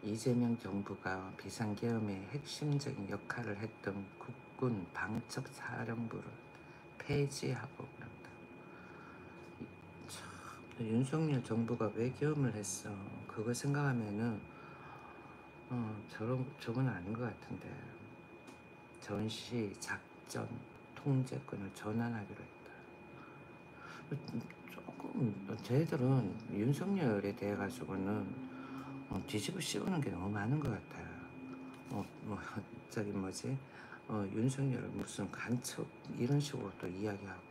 이재명 정부가 비상계엄의 핵심적인 역할을 했던 국군 방첩사령부를 폐지하고 그런다. 참, 윤석열 정부가 왜 계엄을 했어? 그거 생각하면은 저건 아닌 것 같은데. 전시, 작전, 통제권을 전환하기로 했다. 조금 저희들은 윤석열에 대해 가지고는 뒤집어 씌우는 게 너무 많은 것 같아요. 저기 뭐지? 윤석열을 무슨 간첩 이런 식으로 또 이야기하고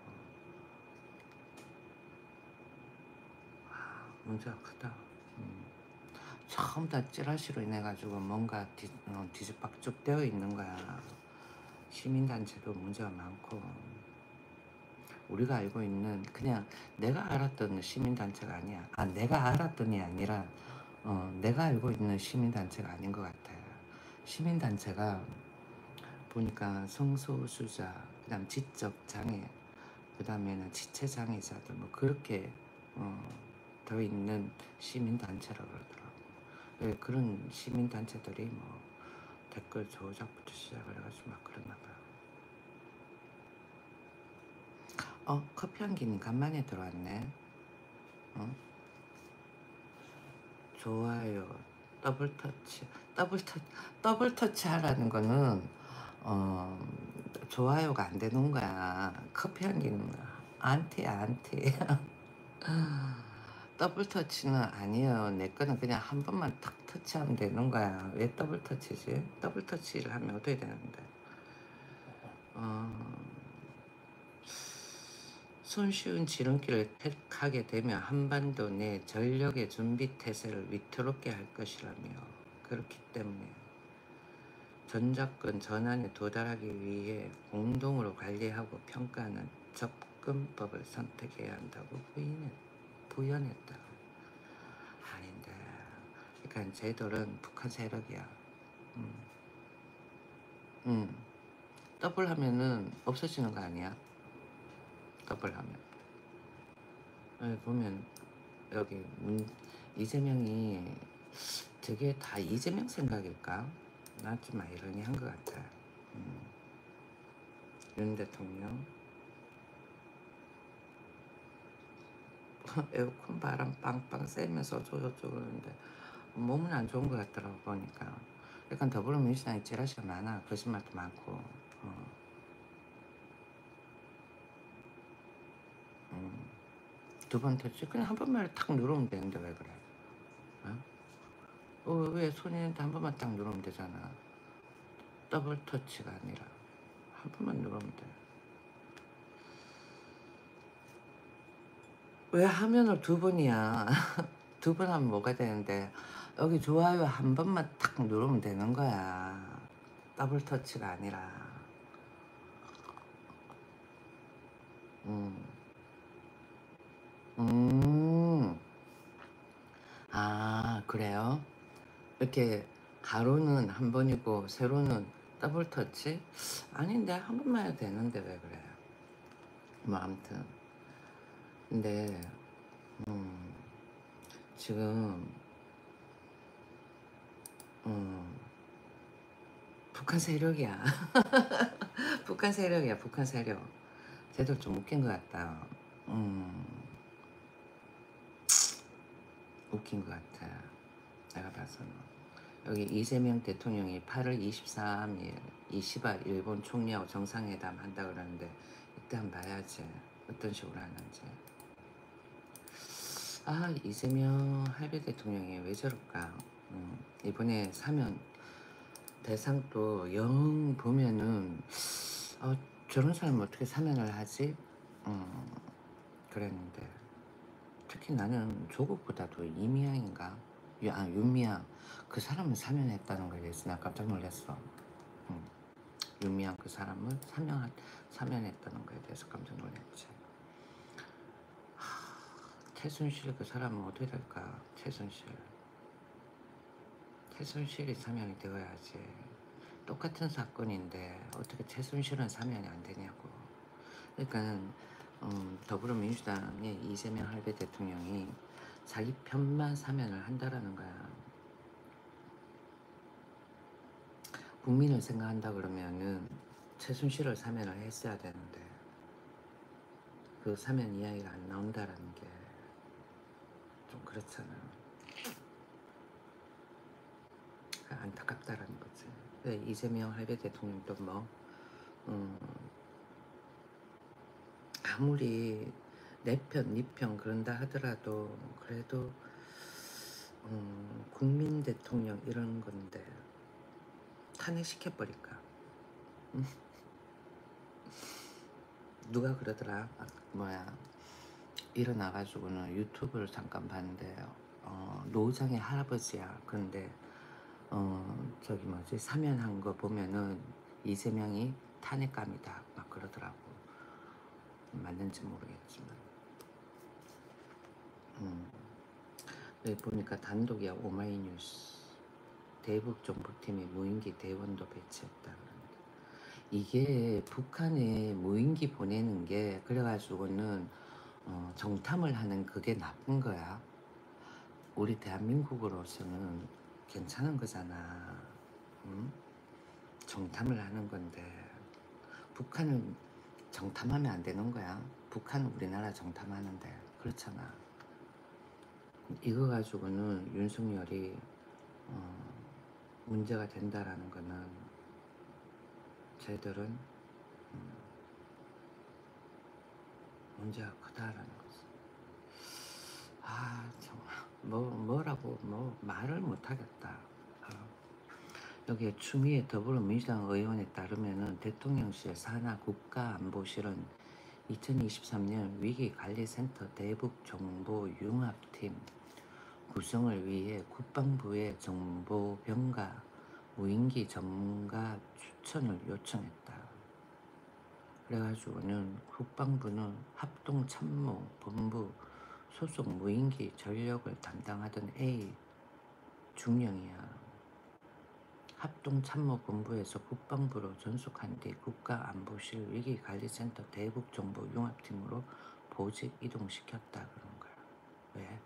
문제가 크다. 처음 다 찌라시로 인해 가지고 뭔가 뒤집박죽 되어 있는 거야. 시민단체도 문제가 많고 우리가 알고 있는 그냥 내가 알았던 시민단체가 아니야. 내가 알았던이 아니라 내가 알고 있는 시민단체가 아닌 것 같아요. 시민단체가 보니까 성소수자, 그 다음 지적장애, 그 다음에는 지체장애자들 뭐 그렇게 더 있는 시민단체라고 그러더라고. 그런 시민단체들이 뭐 댓글 조작부터 시작을 해가지고 막 그러나 봐요. 커피 한기님 간만에 들어왔네. 좋아요. 더블 터치 하라는 거는 좋아요가 안 되는 거야. 커피 한기는 안티야, 안티. 더블 터치는 아니에요. 내 거는 그냥 한 번만 탁 터치하면 되는 거야. 왜 더블 터치지? 더블 터치를 하면 어떻게 되는데? 손쉬운 지름길을 택하게 되면 한반도 내 전력의 준비 태세를 위태롭게 할 것이라며 그렇기 때문에 전작권 전환에 도달하기 위해 공동으로 관리하고 평가하는 접근법을 선택해야 한다고 부연했다. 아닌데. 그러니까 쟤들은 북한 세력이야. 더블 하면은 없어지는 거 아니야? 더블 하면. 보면 여기 이재명이 저게 다 이재명 생각일까? 나 좀 아이러니한 것 같아. 윤 대통령 에어컨 바람 빵빵 쐬면서 저저저 그러는데 몸은 안 좋은 것 같더라고 보니까. 약간 더불어민주당이 찌라시가 많아. 거짓말도 많고. 두 번 터치 그냥 한 번만 탁 누르면 되는데 왜 그래? 왜 손인데 한 번만 딱 누르면 되잖아. 더블 터치가 아니라 한 번만 누르면 돼. 왜 화면을 두 번이야? 두 번 하면 뭐가 되는데 여기 좋아요 한 번만 탁 누르면 되는 거야. 더블 터치가 아니라. 음. 음. 그래요? 이렇게 가로는 한 번이고 세로는 더블 터치? 아닌데 한 번만 해도 되는데 왜 그래? 뭐 아무튼 근데 지금 북한 세력이야. 북한 세력이야, 북한 세력. 쟤들 좀 웃긴 것 같다. 웃긴 것 같아. 내가 봐서는. 여기 이재명 대통령이 8월 23일 20일 일본 총리하고 정상회담 한다 그러는데 이때 한번 봐야지. 어떤 식으로 하는지. 이재명 할배 대통령이 왜 저럴까? 이번에 사면 대상도 영 보면은 저런 사람 어떻게 사면을 하지? 그랬는데 특히 나는 조국보다도 이미양인가? 윤미향 그 사람을 사면했다는 거에 대해서 나 깜짝 놀랐어. 윤미향 그 사람을 사면했다는 거에 대해서 깜짝 놀랐지. 최순실 그 사람은 어떻게 될까? 최순실이 사면이 되어야지. 똑같은 사건인데 어떻게 최순실은 사면이 안 되냐고. 그러니까 더불어민주당의 이재명 할배 대통령이 자기 편만 사면을 한다라는 거야. 국민을 생각한다 그러면은 최순실을 사면을 했어야 되는데 그 사면 이야기가 안 나온다라는 게 좀 그렇잖아. 안타깝다라는 거지. 이재명 할배 대통령도 뭐 아무리 내 편, 네 편 그런다 하더라도 그래도 국민 대통령 이런 건데 탄핵시켜버릴까? 누가 그러더라? 뭐야, 일어나가지고는 유튜브를 잠깐 봤는데 노장의 할아버지야. 그런데 저기 뭐지, 사면한 거 보면은 이재명이 탄핵감이다 막 그러더라고. 맞는지 모르겠지만 여기 보니까 단독이야. 오마이뉴스. 대북 정보팀이 무인기 대원도 배치했다 그러는데 이게 북한에 무인기 보내는 게 그래가지고는 정탐을 하는 그게 나쁜 거야. 우리 대한민국으로서는 괜찮은 거잖아. 응? 정탐을 하는 건데 북한은 정탐하면 안 되는 거야. 북한은 우리나라 정탐하는데 그렇잖아. 이거 가지고는 윤석열이 문제가 된다라는 거는 쟤들은 문제가 크다라는 거지. 아 정말 뭐라고 말을 못하겠다. 여기에 추미애 더불어민주당 의원에 따르면은 대통령실 산하 국가안보실은 2023년 위기관리센터 대북정보융합팀 구성을 위해 국방부의 정보병가 무인기 전문가 추천을 요청했다. 그래가지고는 국방부는 합동참모본부 소속 무인기 전력을 담당하던 A 중령이야. 합동참모본부에서 국방부로 전속한 뒤 국가안보실 위기관리센터 대북정보융합팀으로 보직 이동시켰다 그런 거야. 왜?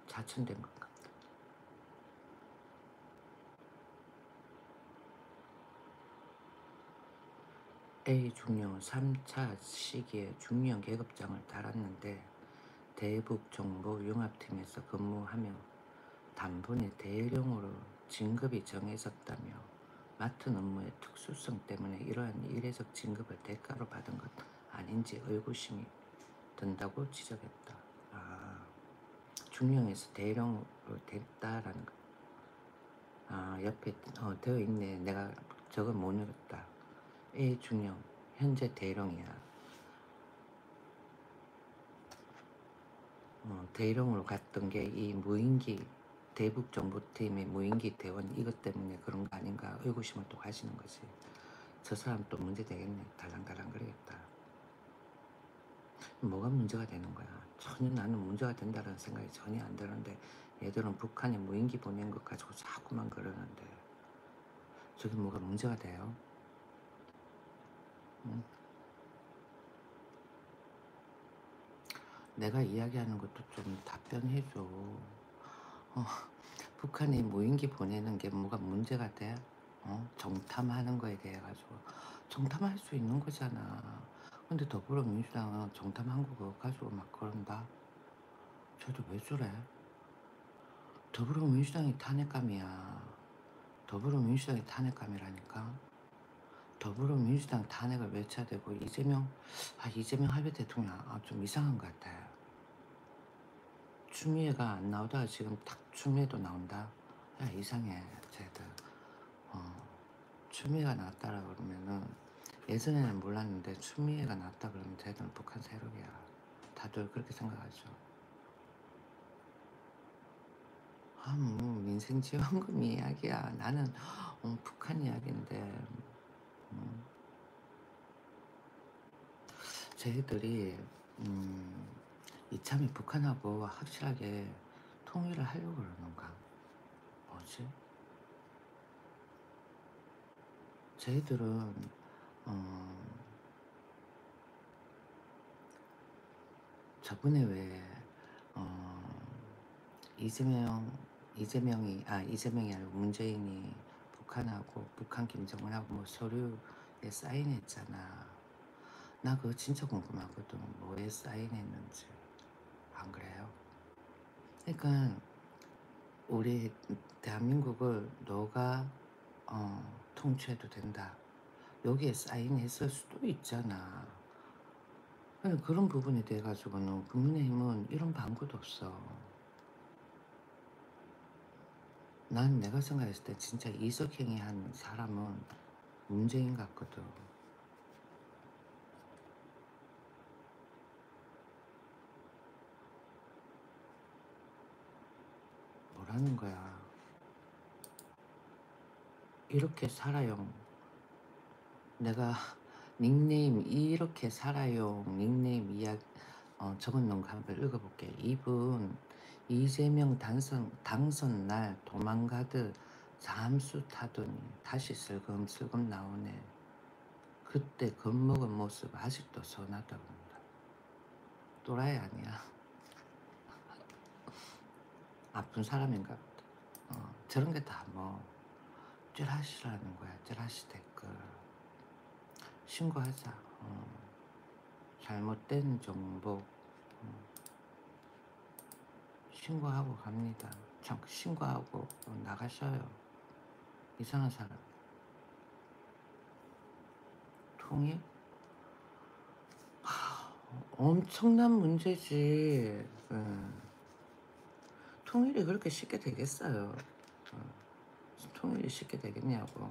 자천된 것 같다. A 중령은 3차 시기에 중령 계급장을 달았는데 대북정보융합팀에서 근무하며 단번에 대령으로 진급이 정해졌다며 맡은 업무의 특수성 때문에 이러한 이례적 진급을 대가로 받은 것 아닌지 의구심이 든다고 지적했다. 중령에서 대령으로 됐다라는 거. 옆에 되어 있네. 내가 저걸 못 읽었다. A 중령 현재 대령이야. 대령으로 갔던 게 이 무인기 대북정보팀의 무인기 대원 이것 때문에 그런 거 아닌가 의구심을 또 가시는 거지. 저 사람 또 문제 되겠네. 달랑달랑 그러겠다. 뭐가 문제가 되는 거야. 전혀 나는 문제가 된다는 생각이 전혀 안 드는데 얘들은 북한에 무인기 보낸 것 가지고 자꾸만 그러는데 저게 뭐가 문제가 돼요? 응? 내가 이야기하는 것도 좀 답변해줘. 북한이 무인기 보내는 게 뭐가 문제가 돼? 정탐하는 거에 대해 가지고 정탐할 수 있는 거잖아. 근데 더불어민주당은 정탐한 거 가지고 막 그런다. 저도 왜 저래? 더불어민주당이 탄핵감이야. 더불어민주당이 탄핵감이라니까. 더불어민주당 탄핵을 외쳐야 되고 이재명 할배 대통령 좀 이상한 것 같아. 추미애가 안 나오다가 지금 딱 추미애도 나온다. 야 이상해 쟤들. 추미애가 나왔다라 그러면은 예전에는 몰랐는데 추미애가 나왔다 그러면 쟤들은 북한 세력이야. 다들 그렇게 생각하죠. 뭐 민생지원금 이야기야. 나는 북한 이야기인데 쟤들이 이참에 북한하고 확실하게 통일을 하려고 그러는가? 뭐지? 쟤들은 저번에 왜 이재명이 아니고 문재인이 북한하고 북한 김정은하고 뭐 서류에 사인했잖아. 나 그거 진짜 궁금하거든. 뭐에 사인했는지. 안 그래요? 그러니까 우리 대한민국을 너가 통치해도 된다. 여기에 사인했을 수도 있잖아. 그런 부분에 대해 가지고는 국민의힘은 이런 방구도 없어. 난 내가 생각했을 때 진짜 이석행이 한 사람은 문재인 같거든. 뭐라는 거야. 이렇게 살아요. 내가 닉네임 이렇게 살아요. 닉네임 이야기 적어놓은 거 한번 읽어볼게. 이분 이재명 당선 날 도망가듯 잠수 타더니 다시 슬금슬금 나오네. 그때 겁먹은 모습 아직도 선하다고 한다. 또라이 아니야. 아픈 사람인가 보다. 저런 게 다 뭐 찌라시라는 거야. 찌라시 댓글. 신고하자. 잘못된 정보 신고하고 갑니다. 참 신고하고 나가셔요. 이상한 사람. 통일? 엄청난 문제지. 통일이 그렇게 쉽게 되겠어요. 통일이 쉽게 되겠냐고.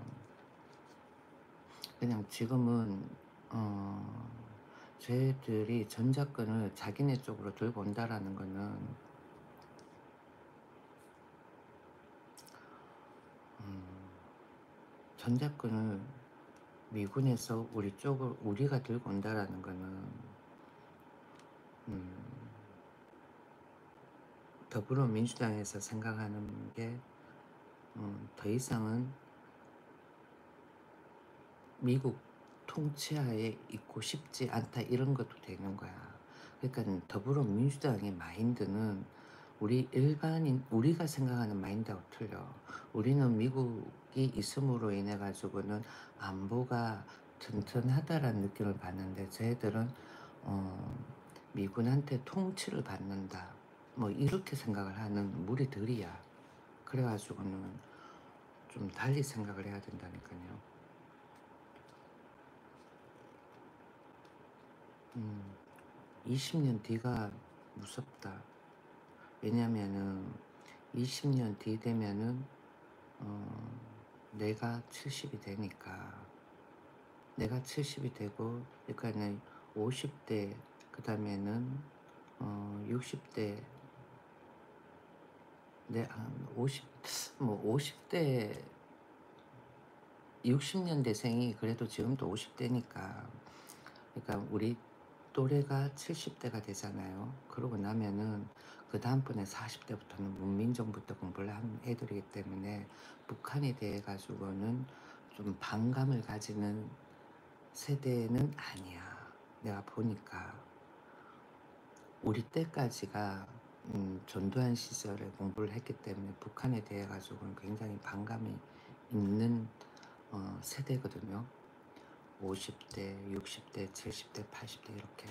그냥 지금은 쟤들이 전작권을 자기네 쪽으로 들고 온다라는 거는 전작권을 미군에서 우리 쪽을 우리가 들고 온다라는 거는 더불어민주당에서 생각하는 게 더 이상은 미국 통치하에 있고 싶지 않다 이런 것도 되는 거야. 그러니까 더불어민주당의 마인드는 우리 일반인 우리가 생각하는 마인드하고 틀려. 우리는 미국이 있음으로 인해 가지고는 안보가 튼튼하다라는 느낌을 받는데 쟤들은 미군한테 통치를 받는다 뭐 이렇게 생각을 하는 무리들이야. 그래가지고는 좀 달리 생각을 해야 된다니까요. 20년 뒤가 무섭다. 왜냐면은 20년 뒤 되면은 내가 70이 되니까 내가 70이 되고 그러니까는 50대 그 다음에는 60대 한 50대 60년대생이 그래도 지금도 50대니까 그러니까 우리 또래가 70대가 되잖아요. 그러고 나면은 그 다음번에 40대부터는 문민정부터 공부를 한 애들이기 때문에 북한에 대해 가지고는 좀 반감을 가지는 세대는 아니야. 내가 보니까 우리 때까지가 전두환 시절에 공부를 했기 때문에 북한에 대해 가지고는 굉장히 반감이 있는 세대거든요. 50대, 60대, 70대, 80대 이렇게.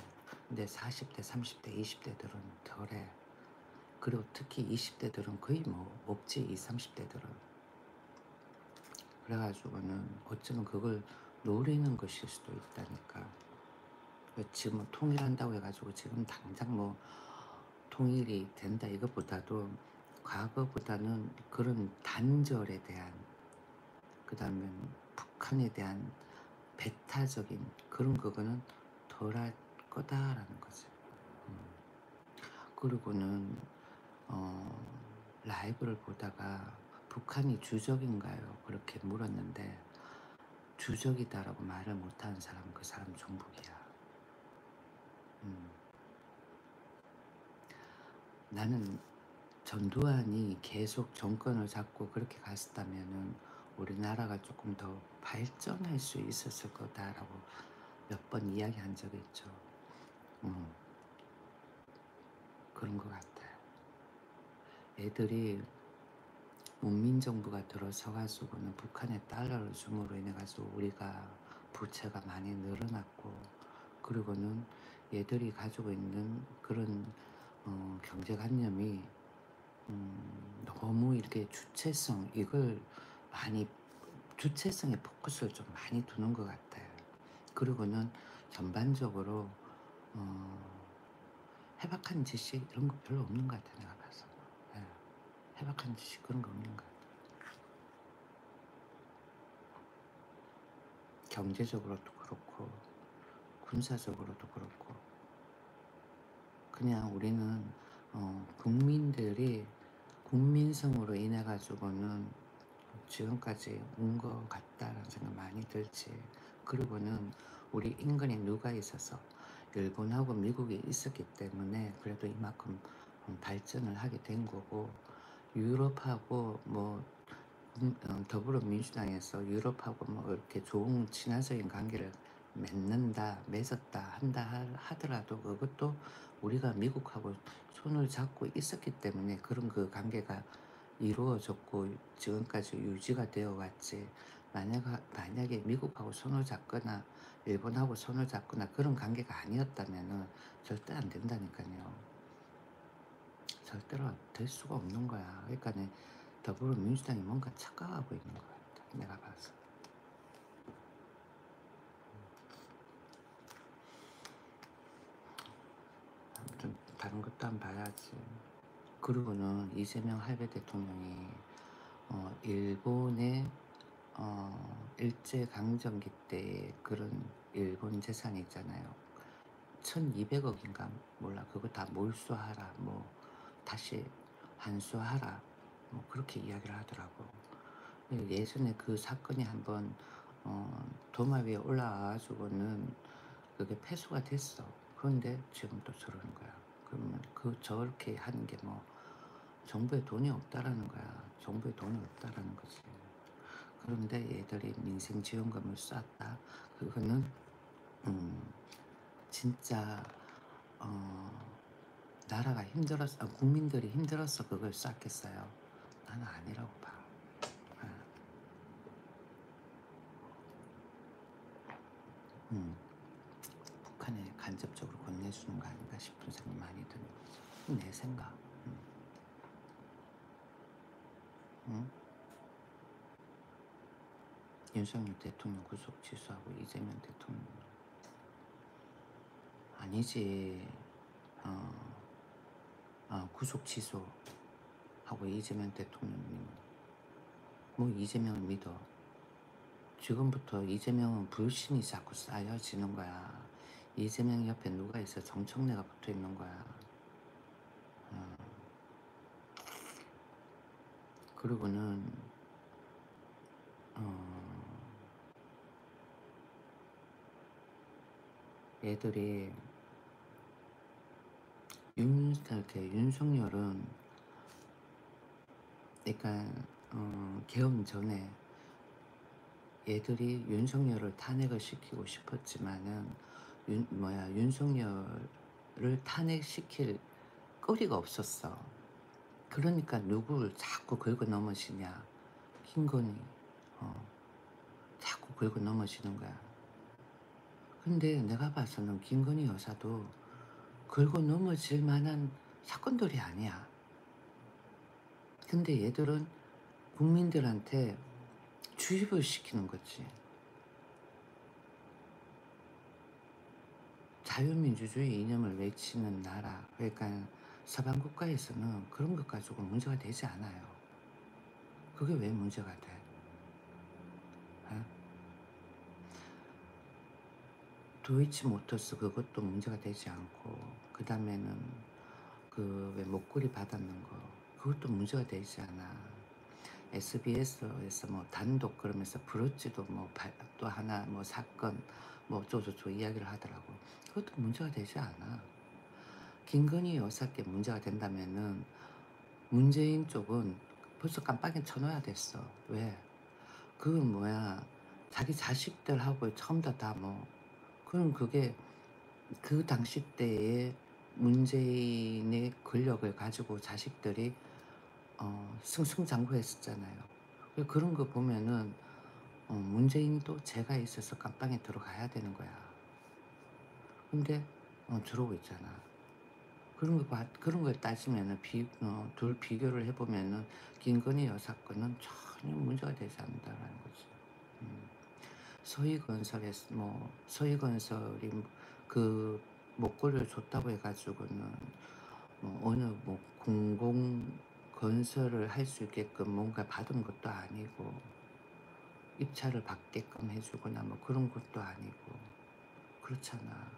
근데 40대, 30대, 20대들은 덜해. 그리고 특히 20대들은 거의 뭐 없지, 20, 30대들은. 그래가지고는 어쩌면 그걸 노리는 것일 수도 있다니까. 지금 통일한다고 해가지고 지금 당장 뭐 통일이 된다 이것보다도 과거보다는 그런 단절에 대한 그 다음에 북한에 대한 배타적인 그런 그거는 덜할 거다라는 거지. 그리고는 라이브를 보다가 북한이 주적인가요? 그렇게 물었는데 주적이다라고 말을 못하는 사람은 그 사람 종북이야. 나는 전두환이 계속 정권을 잡고 그렇게 갔다면은 우리나라가 조금 더 발전할 수 있었을 거다라고 몇 번 이야기한 적이 있죠. 그런 것 같아요. 애들이 문민정부가 들어서가지고는 북한에 달러를 줌으로 인해가지고 우리가 부채가 많이 늘어났고, 그리고는 얘들이 가지고 있는 그런 경제관념이 너무 이렇게 주체성, 이걸 많이, 주체성에 포커스를 좀 많이 두는 것 같아요. 그리고는 전반적으로 해박한 지식 이런 거 별로 없는 것 같아요. 내가 봐서. 예, 해박한 지식 그런 거 없는 것 같아요. 경제적으로도 그렇고 군사적으로도 그렇고, 그냥 우리는 국민들이 국민성으로 인해 가지고는 지금까지 온 것 같다라는 생각 많이 들지. 그리고는 우리 인근에 누가 있어서 일본하고 미국이 있었기 때문에 그래도 이만큼 발전을 하게 된 거고, 유럽하고 뭐 더불어민주당에서 유럽하고 뭐 이렇게 좋은 친화적인 관계를 맺었다 한다 하더라도 그것도 우리가 미국하고 손을 잡고 있었기 때문에 그런 그 관계가 이루어졌고 지금까지 유지가 되어 왔지. 만약에 미국하고 손을 잡거나 일본하고 손을 잡거나 그런 관계가 아니었다면은 절대 안 된다니까요. 절대로 될 수가 없는 거야. 그러니까 더불어민주당이 뭔가 착각하고 있는 것 같아. 내가 봐서. 아무튼 다른 것도 한번 봐야지. 그리고는 이재명 할배 대통령이 일본의 일제강점기 때 그런 일본 재산이 있잖아요. 1200억인가 몰라. 그거 다 몰수하라. 뭐 다시 환수하라. 뭐 그렇게 이야기를 하더라고. 예전에 그 사건이 한번 도마 위에 올라와가지고는 그게 패소가 됐어. 그런데 지금 또 저러는 거야. 그러면 저렇게 하는 게 뭐 정부에 돈이 없다라는 거야. 정부에 돈이 없다라는 거지. 그런데 얘들이 민생지원금을 쐈다. 그거는 진짜 나라가 힘들었어, 국민들이 힘들어서 그걸 쐈겠어요? 나는 아니라고 봐. 북한에 간접적으로 건네주는 거 아닌가 싶은 생각 많이 드는 거지. 내 생각. 응? 윤석열 대통령 구속 취소하고 이재명 대통령 아니지. 구속 취소하고 이재명 대통령님 뭐 이재명을 믿어. 지금부터 이재명은 불신이 자꾸 쌓여지는 거야. 이재명 옆에 누가 있어? 정청래가 붙어 있는 거야. 그리고는 애들이 이렇게 윤석열은 그러니까 개헌 전에 얘들이 윤석열을 탄핵을 시키고 싶었지만은 윤석열을 탄핵시킬 거리가 없었어. 그러니까 누구를 자꾸 긁어 넘어지냐. 김건희 자꾸 긁어 넘어지는 거야. 근데 내가 봐서는 김건희 여사도 긁어 넘어질 만한 사건들이 아니야. 근데 얘들은 국민들한테 주입을 시키는 거지. 자유민주주의 이념을 외치는 나라, 그러니까 서방 국가에서는 그런 것 가지고 문제가 되지 않아요. 그게 왜 문제가 돼? 어? 도이치모터스 그것도 문제가 되지 않고, 그 다음에는 그 왜 목걸이 받았는 거 그것도 문제가 되지 않아. SBS에서 뭐 단독 그러면서 브로치도 뭐 또 하나 뭐 사건 뭐 어쩌고저쩌고 이야기를 하더라고. 그것도 문제가 되지 않아. 김건희 여사께 문제가 된다면은 문재인 쪽은 벌써 깜빡이 쳐놓아야 됐어. 왜? 그 자기 자식들하고 처음부터 다 뭐 그럼 그게 그 당시 때에 문재인의 권력을 가지고 자식들이 승승장구했었잖아요. 그런 거 보면은 문재인도 죄가 있어서 감방에 들어가야 되는 거야. 근데 저러고 있잖아. 그런 걸 따지면은 둘 비교를 해보면은 김건희 여사 건은 전혀 문제가 되지 않는다라는 거지. 음. 서희건설이 그 목걸이를 줬다고 해가지고는 어느 공공 건설을 할 수 있게끔 뭔가 받은 것도 아니고 입찰을 받게끔 해주거나 그런 것도 아니고 그렇잖아.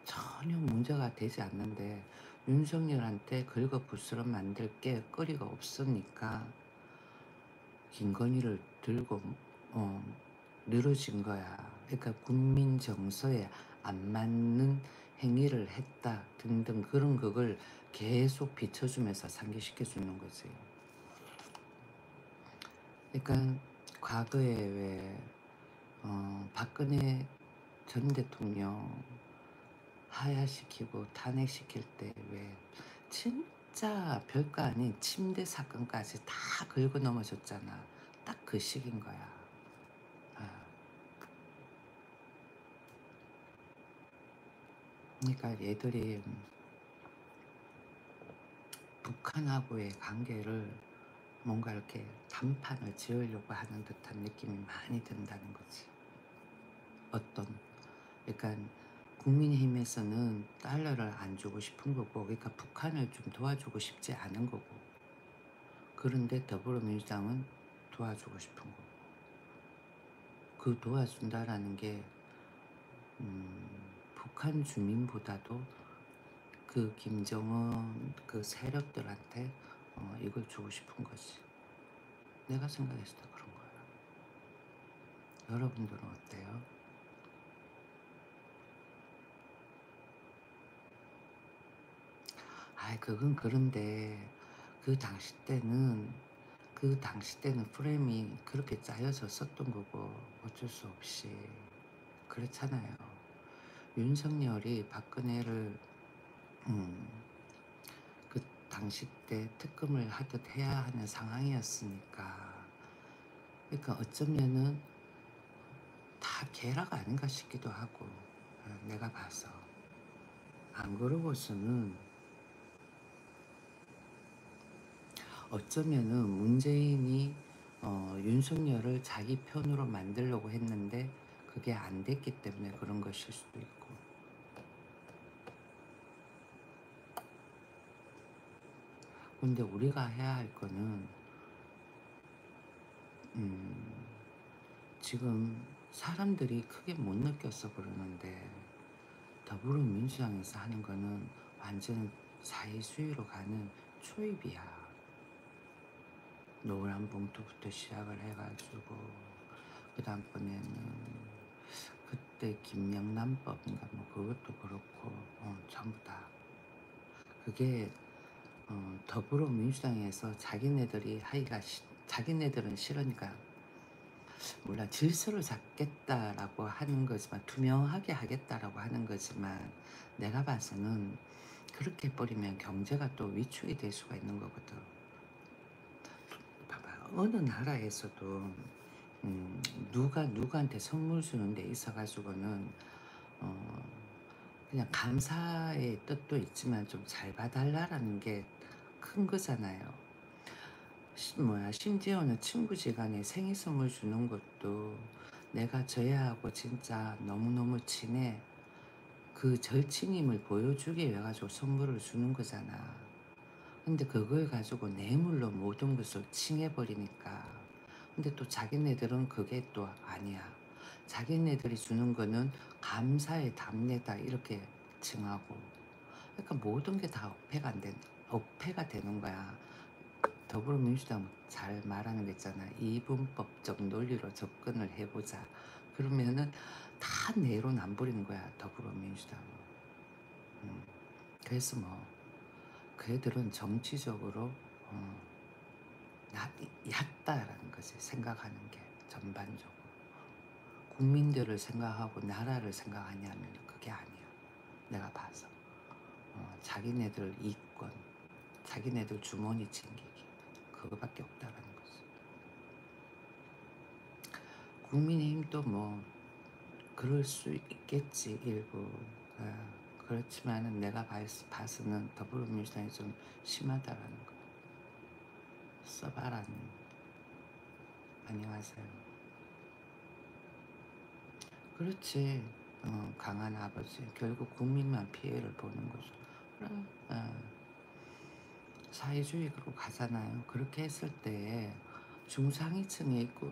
전혀 문제가 되지 않는데 윤석열한테 긁어부스럼 만들 게 거리가 없으니까 김건희를 들고 어, 늘어진 거야. 그러니까 국민 정서에 안 맞는 행위를 했다 등등 그런 것을 계속 비춰주면서 상기시켜 주는 거지. 그러니까 과거에 왜 박근혜 전 대통령 하야시키고 탄핵시킬 때 왜 진짜 별거 아닌 침대 사건까지 다 긁어 넘어졌잖아. 딱 그 시기인 거야. 아. 그러니까 얘들이 북한하고의 관계를 뭔가 이렇게 단판을 지으려고 하는 듯한 느낌이 많이 든다는 거지. 그러니까 국민의힘에서는 달러를 안 주고 싶은 거고, 그러니까 북한을 좀 도와주고 싶지 않은 거고, 그런데 더불어민주당은 도와주고 싶은 거고, 그 도와준다라는 게 북한 주민보다도 그 김정은 그 세력들한테 이걸 주고 싶은 거지. 내가 생각했을 때 그런 거야. 여러분들은 어때요? 그건 그런데 그 당시 때는 프레임이 그렇게 짜여졌었던 거고 어쩔 수 없이 그렇잖아요. 윤석열이 박근혜를 음, 그 당시 때 특검을 하듯 해야 하는 상황이었으니까. 그러니까 어쩌면은 다 계라가 아닌가 싶기도 하고. 내가 봐서 안 그러고서는 어쩌면은 문재인이 윤석열을 자기 편으로 만들려고 했는데 그게 안 됐기 때문에 그런 것일 수도 있고. 근데 우리가 해야 할 거는 지금 사람들이 크게 못 느꼈어 그러는데 더불어민주당에서 하는 거는 완전 사회주의로 가는 초입이야. 노란 봉투부터 시작을 해가지고 그 다음번에는 그때 김영란법인가 그것도 그렇고 전부 다 그게 더불어민주당에서 자기네들은 싫으니까 몰라 질서를 잡겠다라고 하는 거지만 투명하게 하겠다라고 하는 거지만 내가 봐서는 그렇게 해버리면 경제가 또 위축이 될 수가 있는 거거든. 봐봐 어느 나라에서도 누가 누구한테 선물 주는 데 있어가지고는 그냥 감사의 뜻도 있지만 좀 잘 봐달라라는 게 큰 거잖아요. 심지어는 친구지간에 생일 선물 주는 것도 내가 저애하고 진짜 너무너무 친해. 그 절친임을 보여주기 위해 가지고 선물을 주는 거잖아. 근데 그걸 가지고 뇌물로 모든 것을 칭해버리니까. 근데 또 자기네들은 그게 또 아니야. 자기네들이 주는 거는 감사의 답례다 이렇게 칭하고. 그러니까 모든 게 다 억패가 되는 거야. 더불어민주당 잘 말하는 거 있잖아. 이분법적 논리로 접근을 해보자. 그러면은 다 내로남불인 거야. 더불어민주당은. 그래서 그애들은 정치적으로 얕다라는 거지. 생각하는 게 전반적으로. 국민들을 생각하고 나라를 생각하냐면 그게 아니야. 내가 봐서 자기네들 이권, 자기네들 주머니 챙기기 그거밖에 없다라는 거지. 국민의힘도 뭐 그럴 수 있겠지 일부. 그렇지만은 내가 봐서는 더불어민주당이 좀 심하다라는 거. 써봐라. 안녕하세요. 그렇지. 강한 아버지. 결국 국민만 피해를 보는 거죠. 그래. 사회주의로 가잖아요. 그렇게 했을 때 중상위층에 있고,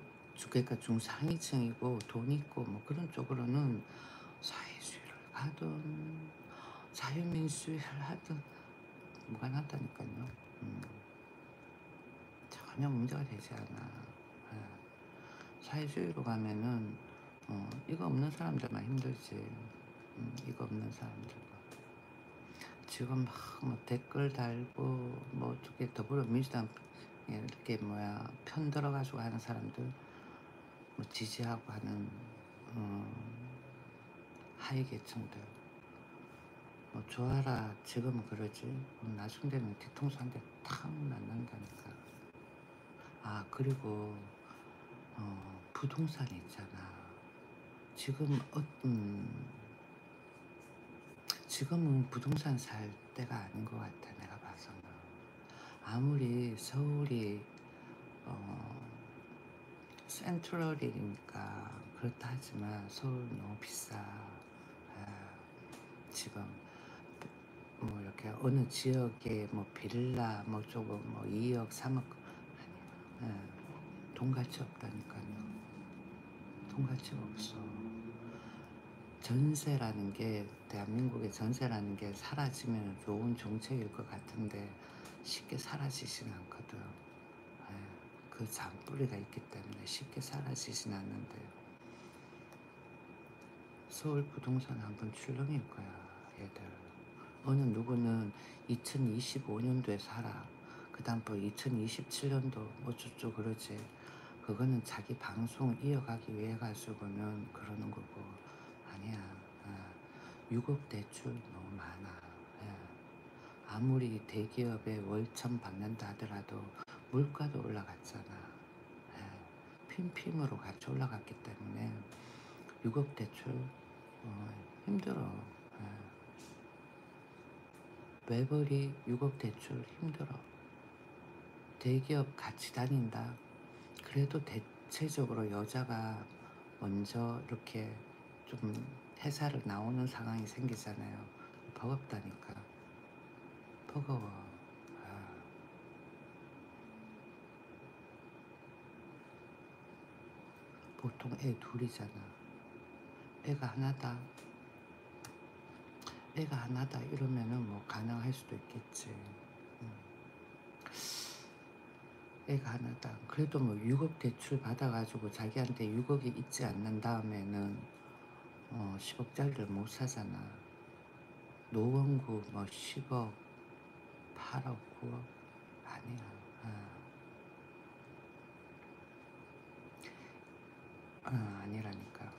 그러니까 중상위층이고 돈 있고 뭐 그런 쪽으로는 사회주의를 하든 자유민주주의를 하든 무관하다니까요. 전혀 문제가 되지 않아. 사회주의로 가면은 이거 없는 사람들만 힘들지. 이거 없는 사람들. 지금 막 뭐 댓글 달고 뭐 어떻게 더불어민주당 이렇게 편 들어가지고 하는 사람들 뭐 지지하고 하는 하위 계층들 뭐 좋아라 지금은 그러지 나중 되면 뒤통수 한 대 탁 맞는다니까. 그리고 부동산 있잖아. 지금은 부동산 살 때가 아닌 것 같아. 내가 봐서는. 아무리 서울이 센트럴이니까 그렇다 하지만 서울 너무 비싸. 지금 뭐 이렇게 어느 지역에 뭐 빌라 뭐 조금 뭐 2억 3억 아니야. 돈 가치 없다니까요. 돈 가치가 없어. 전세라는 게 대한민국의 전세라는 게 사라지면 좋은 정책일 것 같은데 쉽게 사라지진 않거든. 그 잔뿌리가 있기 때문에 쉽게 사라지진 않는데 서울 부동산 한번 출렁일 거야 얘들. 어느 누구는 2025년도에 살아. 그 다음부터 2027년도 어쩌고 그러지. 그거는 자기 방송 이어가기 위해 가지고는 그러는 거고 아니야. 6억 대출 너무 많아. 아무리 대기업에 월천 받는다 하더라도 물가도 올라갔잖아. 핌핌으로 같이 올라갔기 때문에 6억 대출 힘들어. 외벌이 6억 대출 힘들어. 대기업 같이 다닌다. 그래도 대체적으로 여자가 먼저 이렇게 좀 회사를 나오는 상황이 생기잖아요. 버겁다니까. 버거워. 보통 애 둘이잖아. 애가 하나다 이러면은 뭐 가능할 수도 있겠지. 애가 하나다. 그래도 뭐 6억 대출 받아가지고 자기한테 6억이 있지 않는 다음에는 10억짜리를 못 사잖아. 노원구 뭐 10억, 8억, 9억 아니야. 아니라니까.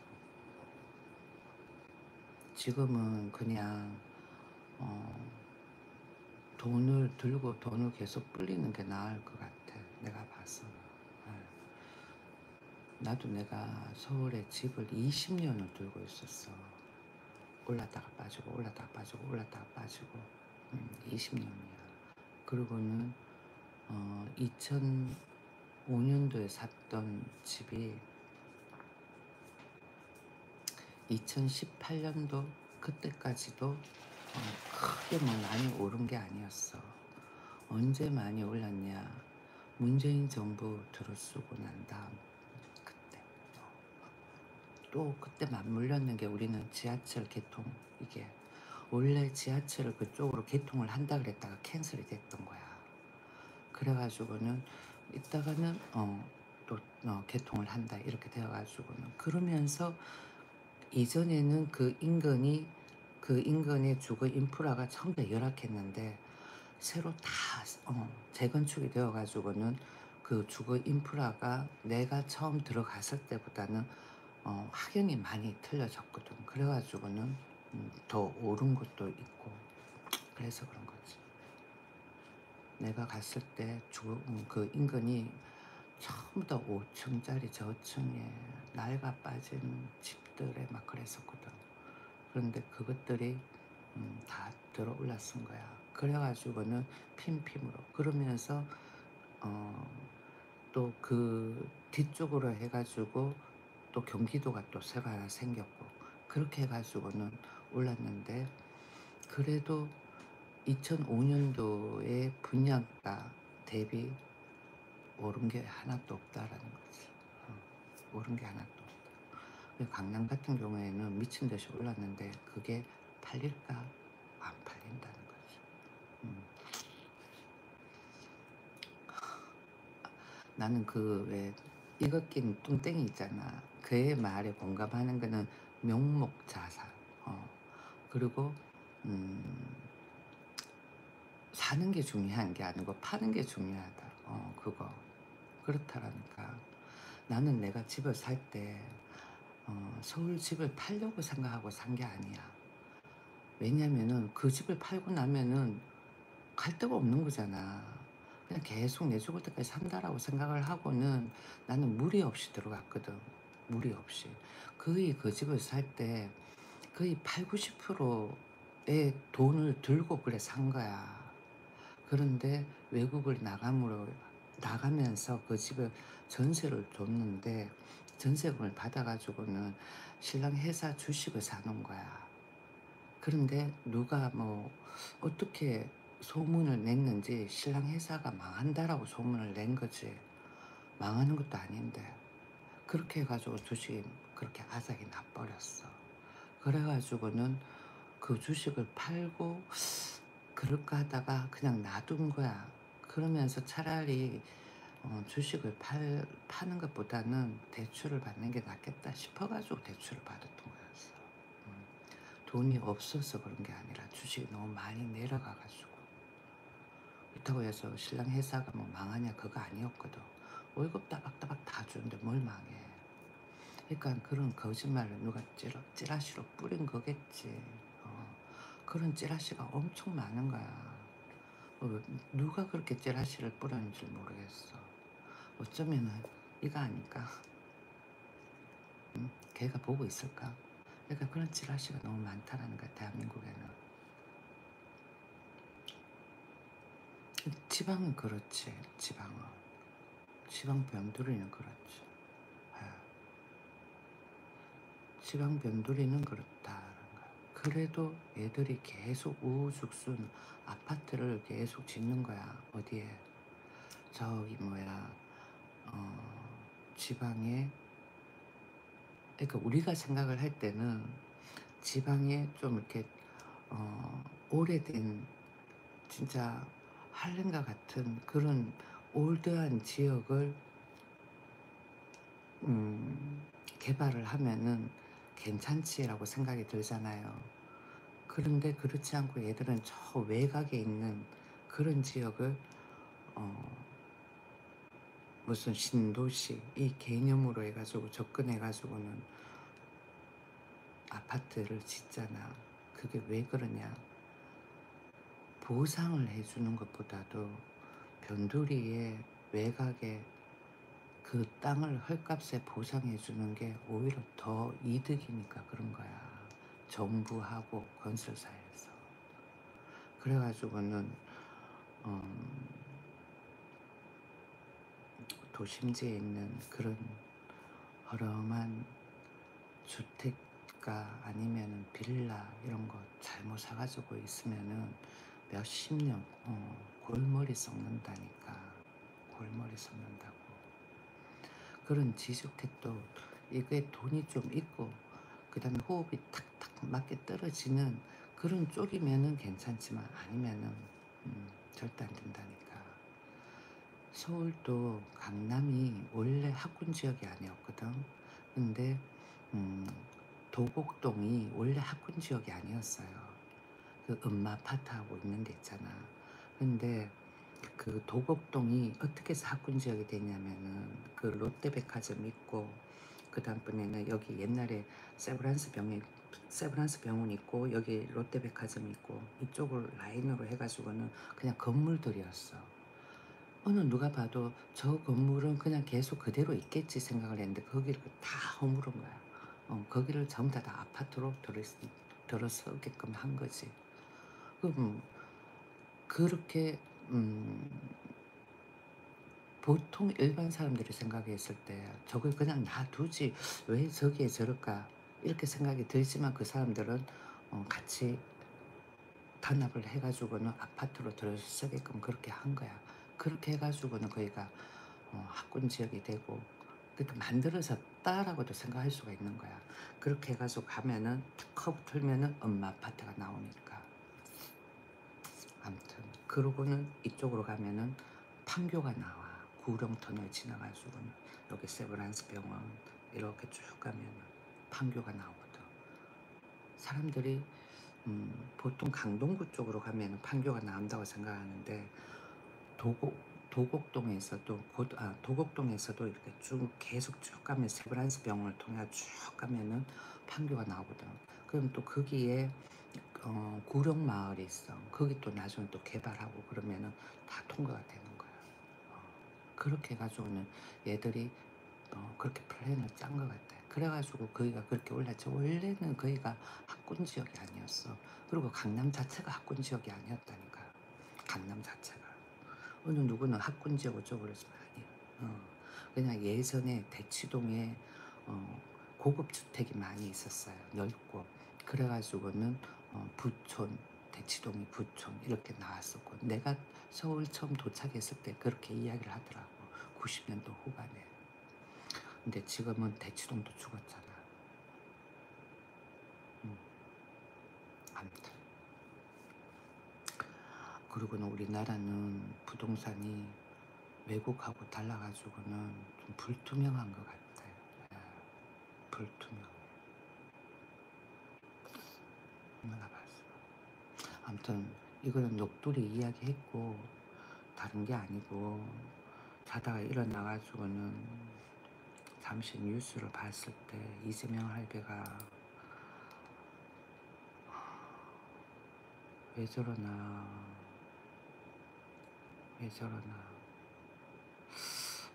지금은 그냥 돈을 들고 돈을 계속 불리는 게 나을 것 같아. 내가 봐서. 나도 내가 서울에 집을 20년을 들고 있었어. 올랐다가 빠지고 올랐다가 빠지고 올랐다가 빠지고 20년이야. 그리고는 2005년도에 샀던 집이 2018년도 그때까지도 크게 뭐 많이 오른 게 아니었어. 언제 많이 올랐냐? 문재인 정부 들어서고 난 다음 그때. 또 그때 맞물렸는 게 우리는 지하철 개통. 이게 원래 지하철을 그쪽으로 개통을 한다 그랬다가 캔슬이 됐던 거야. 그래가지고는 이따가는 또 개통을 한다 이렇게 되어가지고는 그러면서 이전에는 그 인근의 주거 인프라가 처음 다 열악했는데 새로 다 재건축이 되어가지고는 그 주거 인프라가 내가 처음 들어갔을 때보다는 확연히 많이 틀려졌거든. 그래가지고는 더 오른 것도 있고 그래서 그런 거지. 내가 갔을 때 그 인근이 전부 다 5층짜리 저층에 낡아 빠진 집들에 막 그랬었거든. 그런데 그것들이 다 들어 올랐은 거야. 그래가지고는 핀핀으로 그러면서 어, 또 그 뒤쪽으로 해가지고 또 경기도가 또 새로 하나 생겼고 그렇게 해가지고는 올랐는데 그래도 2005년도에 분양가 대비 오른 게 하나도 없다라는 거지. 오른 게 하나도 없다. 강남 같은 경우에는 미친 듯이 올랐는데 그게 팔릴까? 안 팔린다는 거지. 음. 나는 그 왜 이것 낀 뚱땡이 있잖아. 그의 말에 공감하는 거는 명목자산. 그리고 음, 사는 게 중요한 게 아니고 파는 게 중요하다. 그거 그렇다라니까. 나는 내가 집을 살 때 서울 집을 팔려고 생각하고 산 게 아니야. 왜냐면은 그 집을 팔고 나면은 갈 데가 없는 거잖아. 그냥 계속 내 죽을 때까지 산다라고 생각을 하고는 나는 무리 없이 들어갔거든. 무리 없이. 거의 그 집을 살 때 거의 8, 90%의 돈을 들고 그래 산 거야. 그런데 외국을 나가면서 그 집을 전세를 줬는데 전세금을 받아가지고는 신랑 회사 주식을 사놓은 거야. 그런데 누가 뭐 어떻게 소문을 냈는지 신랑 회사가 망한다라고 소문을 낸 거지. 망하는 것도 아닌데 그렇게 해가지고 주식이 그렇게 아작이 나버렸어. 그래가지고는 그 주식을 팔고 그럴까 하다가 그냥 놔둔 거야. 그러면서 차라리 주식을 파는 것보다는 대출을 받는 게 낫겠다 싶어가지고 대출을 받았던 거였어. 돈이 없어서 그런 게 아니라 주식이 너무 많이 내려가가지고. 그렇다고 해서 신랑 회사가 뭐 망하냐 그거 아니었거든. 월급 따박따박 다 주는데 뭘 망해. 그러니까 그런 거짓말을 누가 찌라시로 뿌린 거겠지. 그런 찌라시가 엄청 많은 거야. 누가 그렇게 찌라시를 뿌렸는지 모르겠어. 어쩌면은 이거 아닐까? 걔가 보고 있을까? 그러니까 그런 찌라시가 너무 많다라는 거야, 대한민국에는. 지방은 그렇지, 지방은. 지방 변두리는 그렇지. 아, 지방 변두리는 그렇다라는 거야. 그래도 애들이 계속 우후죽순 아파트를 계속 짓는 거야. 어디에? 저기 뭐야, 지방에. 그러니까 우리가 생각을 할 때는 지방에 좀 이렇게 오래된 진짜 할렘과 같은 그런 올드한 지역을 개발을 하면은 괜찮지라고 생각이 들잖아요. 그런데 그렇지 않고 얘들은 저 외곽에 있는 그런 지역을 무슨 신도시 이 개념으로 해가지고 접근해가지고는 아파트를 짓잖아. 그게 왜 그러냐? 보상을 해주는 것보다도 변두리의 외곽에 그 땅을 헐값에 보상해 주는 게 오히려 더 이득이니까 그런 거야. 정부하고 건설사에서. 그래가지고는 도심지에 있는 그런 허름한 주택가 아니면 빌라 이런 거 잘못 사가지고 있으면은 몇십 년 골머리 썩는다니까. 골머리 썩는다고. 그런 지주택도 이게 돈이 좀 있고 그 다음에 호흡이 탁탁 맞게 떨어지는 그런 쪽이면은 괜찮지만 아니면은 절대 안 된다니까. 서울도 강남이 원래 학군 지역이 아니었거든. 근데 도곡동이 원래 학군 지역이 아니었어요. 그 음마 아파트하고 있는 데 있잖아. 근데 그 도곡동이 어떻게 해서 학군 지역이 되냐면은 그 롯데백화점 있고 그 다음번에는 여기 옛날에 세브란스 병원 있고 여기 롯데백화점 있고 이쪽을 라인으로 해가지고는 그냥 건물들이었어. 어느 누가 봐도 저 건물은 그냥 계속 그대로 있겠지 생각을 했는데 거기를 다 허물은 거야. 거기를 전부 다 아파트로 들어서게끔 한 거지. 그럼 그렇게 보통 일반 사람들이 생각했을 때 저걸 그냥 놔두지 왜 저기에 저럴까 이렇게 생각이 들지만 그 사람들은 같이 단합을 해가지고는 아파트로 들어서게끔 그렇게 한 거야. 그렇게 해가지고는 거기가 학군 지역이 되고 그렇게 만들어졌다라고도 생각할 수가 있는 거야. 그렇게 해가지고 가면은 컵 틀면은 엄마 아파트가 나오니까. 아무튼 그러고는 이쪽으로 가면은 판교가 나와. 구룡터널 지나가지고는 여기 세브란스 병원 이렇게 쭉 가면은 판교가 나오거든. 사람들이 보통 강동구 쪽으로 가면 판교가 나온다고 생각하는데 도곡동에서도 도곡동에서도 이렇게 쭉 계속 쭉 가면 세브란스 병원을 통해 쭉 가면은 판교가 나오거든. 그럼 또 거기에 구룡마을이 있어. 거기 또 나중에 또 개발하고 그러면은 다 통과가 되는 거야. 그렇게 해가지고는 얘들이 그렇게 플랜을 짠 것 같아. 그래가지고 거기가 그렇게 올랐지. 원래는 거기가 학군 지역이 아니었어. 그리고 강남 자체가 학군 지역이 아니었다니까. 강남 자체가. 어느 누구는 학군 지역 어쩌고 그러지만 아니야. 그냥 예전에 대치동에 고급 주택이 많이 있었어요. 넓고. 그래가지고는 부촌, 대치동이 부촌 이렇게 나왔었고 내가 서울 처음 도착했을 때 그렇게 이야기를 하더라고. 90년도 후반에. 근데 지금은 대치동도 죽었잖아. 아무튼 그리고는 우리나라는 부동산이 외국하고 달라가지고는 좀 불투명한 것 같아요. 예, 불투명. 얼마나 봤어. 아무튼 이거는 녹두리 이야기했고 다른 게 아니고 자다가 일어나가지고는 잠시 뉴스를 봤을 때 이재명 할배가 왜 저러나 왜 저러나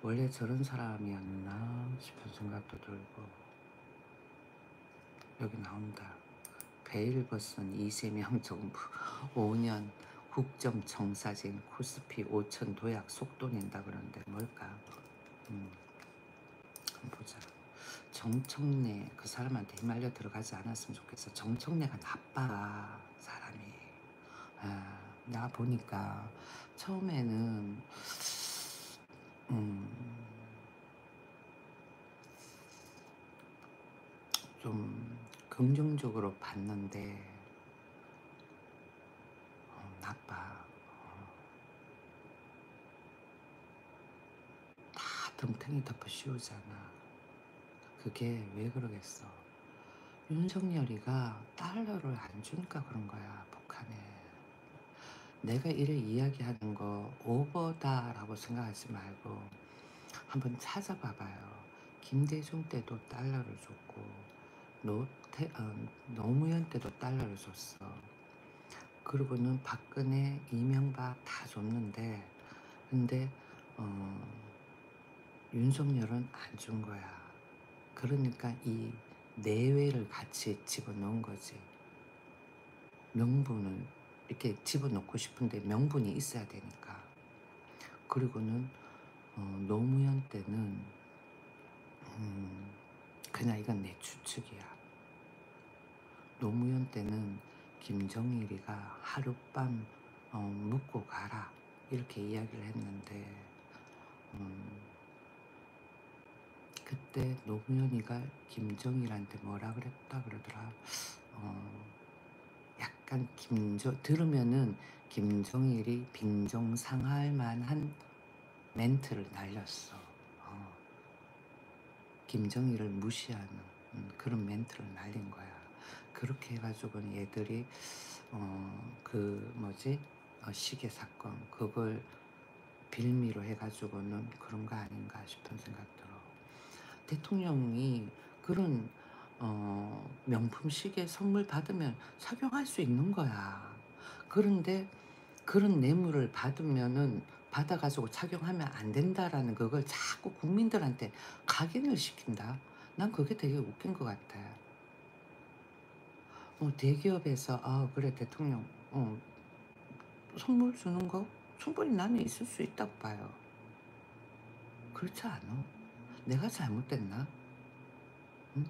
원래 저런 사람이었나 싶은 생각도 들고 여기 나온다. 베일 벗은 이재명 정부 5년 국정청사진 코스피 5천 도약 속도 낸다 그러는데 뭘까? 한번 보자. 정청래 그 사람한테 휘말려 들어가지 않았으면 좋겠어. 정청래가 나빠 사람이. 나 보니까 처음에는 좀 긍정적으로 봤는데 나빠. 다 덤탱이 덮어 씌우잖아. 그게 왜 그러겠어. 윤석열이가 달러를 안 주니까 그런 거야. 북한에. 내가 이를 이야기하는 거 오버다라고 생각하지 말고 한번 찾아봐봐요. 김대중 때도 달러를 줬고 노무현 때도 달러를 줬어. 그리고는 박근혜, 이명박 다 줬는데 근데 윤석열은 안 준 거야. 그러니까 이 내외를 같이 집어넣은 거지. 명분을 이렇게 집어넣고 싶은데 명분이 있어야 되니까. 그리고는 노무현 때는 그냥 이건 내 추측이야. 노무현 때는 김정일이가 하룻밤 묵고 가라 이렇게 이야기를 했는데 그때 노무현이가 김정일한테 뭐라 그랬다 그러더라. 약간 들으면은 김정일이 빈정상할 만한 멘트를 날렸어. 김정일을 무시하는 그런 멘트를 날린 거야. 그렇게 해가지고는 얘들이 시계 사건 그걸 빌미로 해가지고는 그런 거 아닌가 싶은 생각 들어. 대통령이 그런 명품 시계 선물 받으면 착용할 수 있는 거야. 그런데 그런 뇌물을 받으면은 받아가지고 착용하면 안 된다라는 그걸 자꾸 국민들한테 각인을 시킨다. 난 그게 되게 웃긴 것 같아. 대기업에서 그래 대통령 선물 주는 거 충분히 나는 있을 수 있다고 봐요. 그렇지 않아? 내가 잘못됐나? 응?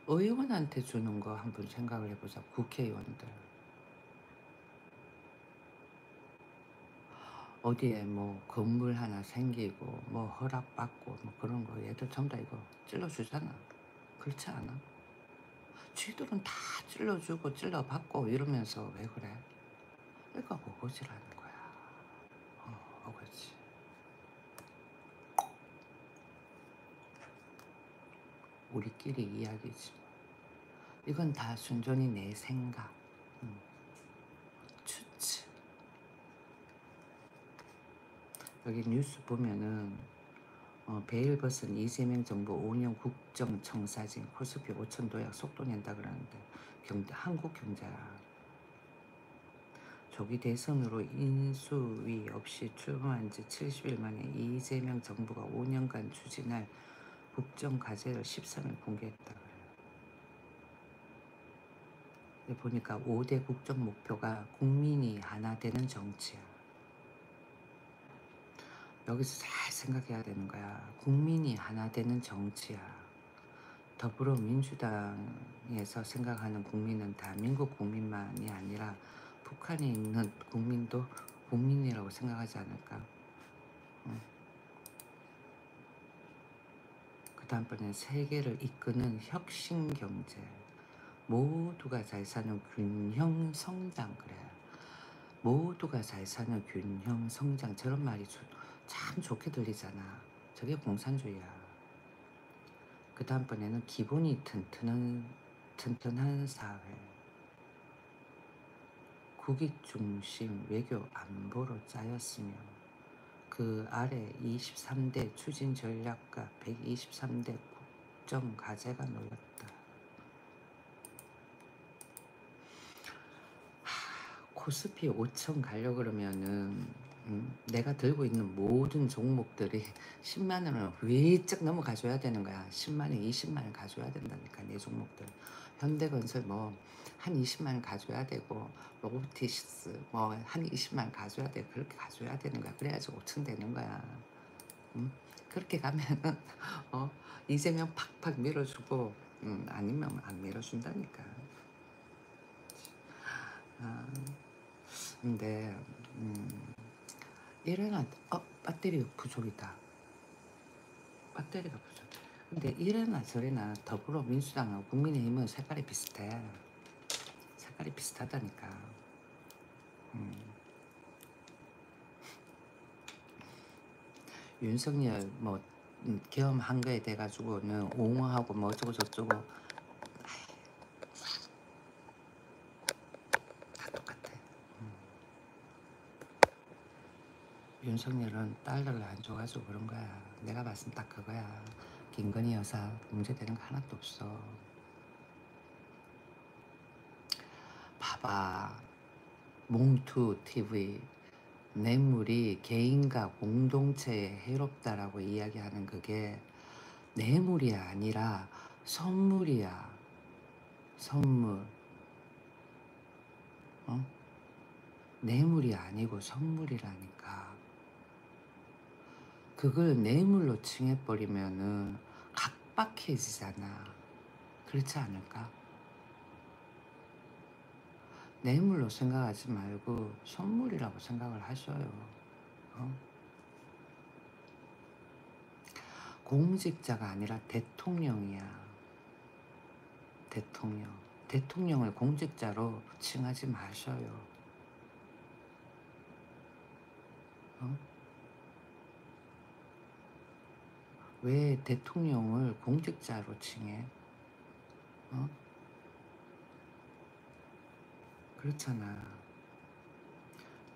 의원한테 주는 거 한번 생각을 해보자. 국회의원들. 어디에 뭐 건물 하나 생기고 뭐 허락받고 뭐 그런 거 얘들 전부 다 이거 찔러주잖아. 그렇지 않아? 쥐들은 다 찔러주고 찔러받고 이러면서 왜 그래? 그러니까 어거지라는 거야. 어거지. 우리끼리 이야기지. 이건 다 순전히 내 생각. 추측. 여기 뉴스 보면은 베일 벗은 이재명 정부 5년 국정청사진 코스피 5천 도약 속도 낸다 그러는데 한국경제야. 조기 대선으로 인수위 없이 출범한 지 70일 만에 이재명 정부가 5년간 추진할 국정과제를 13일 공개했다 그래요. 보니까 5대 국정 목표가 국민이 하나 되는 정치야. 여기서 잘 생각해야 되는 거야. 국민이 하나 되는 정치야. 더불어민주당에서 생각하는 국민은 대한민국 국민만이 아니라 북한에 있는 국민도 국민이라고 생각하지 않을까? 그 다음번에 세계를 이끄는 혁신 경제, 모두가 잘 사는 균형 성장. 그래. 모두가 잘 사는 균형 성장. 저런 말이 참 좋게 들리잖아. 저게 공산주의야. 그 다음번에는 기본이 튼튼한 사회, 국익 중심 외교 안보로 짜였으며 그 아래 23대 추진 전략과 123대 국정 과제가 놓였다. 코스피 5천 가려고 그러면은 내가 들고 있는 모든 종목들이 10만 원을 위쩍 넘어가줘야 되는 거야. 10만 원, 20만 원 가줘야 된다니까 내 종목들. 현대건설 뭐 한 20만 원 가줘야 되고 로보티스 뭐 한 20만 원 가줘야 돼. 그렇게 가줘야 되는 거야. 그래야지 5천 되는 거야. 그렇게 가면은 이재명 팍팍 밀어주고 아니면 안 밀어준다니까. 근데 이래나 배터리가 부족이다. 배터리가 부족. 근데 이래나 저래나 더불어민주당하고 국민의힘은 색깔이 비슷해. 색깔이 비슷하다니까. 윤석열 뭐 계엄한 거에 돼 가지고는 옹호하고 뭐 어쩌고 저쩌고 다 똑같아. 윤석열은 달러를 안 줘가지고 그런 거야. 내가 봤을 땐 딱 그거야. 김건희 여사 문제되는 거 하나도 없어. 봐봐. 몽투 TV 뇌물이 개인과 공동체에 해롭다라고 이야기하는 그게 뇌물이 아니라 선물이야. 선물. 뇌물이 아니고 선물이라니까. 그걸 뇌물로 칭해버리면은 각박해지잖아. 그렇지 않을까? 뇌물로 생각하지 말고 선물이라고 생각을 하셔요. 공직자가 아니라 대통령이야. 대통령. 대통령을 공직자로 칭하지 마셔요. 왜 대통령을 공직자로 칭해? 그렇잖아.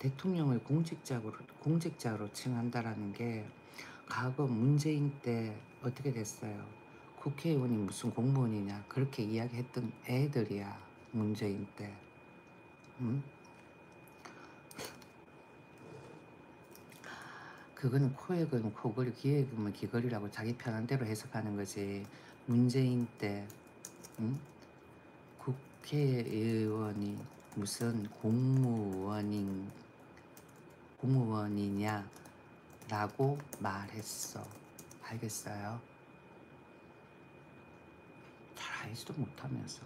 대통령을 공직자로 칭한다라는 게 과거 문재인 때 어떻게 됐어요? 국회의원이 무슨 공무원이냐 그렇게 이야기했던 애들이야. 문재인 때. 응? 그거는 코에 그으면 코걸이, 귀에 그으면 귀걸이라고 자기 편한 대로 해석하는 거지. 문재인 때 응? 국회의원이 무슨 공무원이냐라고 말했어. 알겠어요? 잘 알지도 못하면서.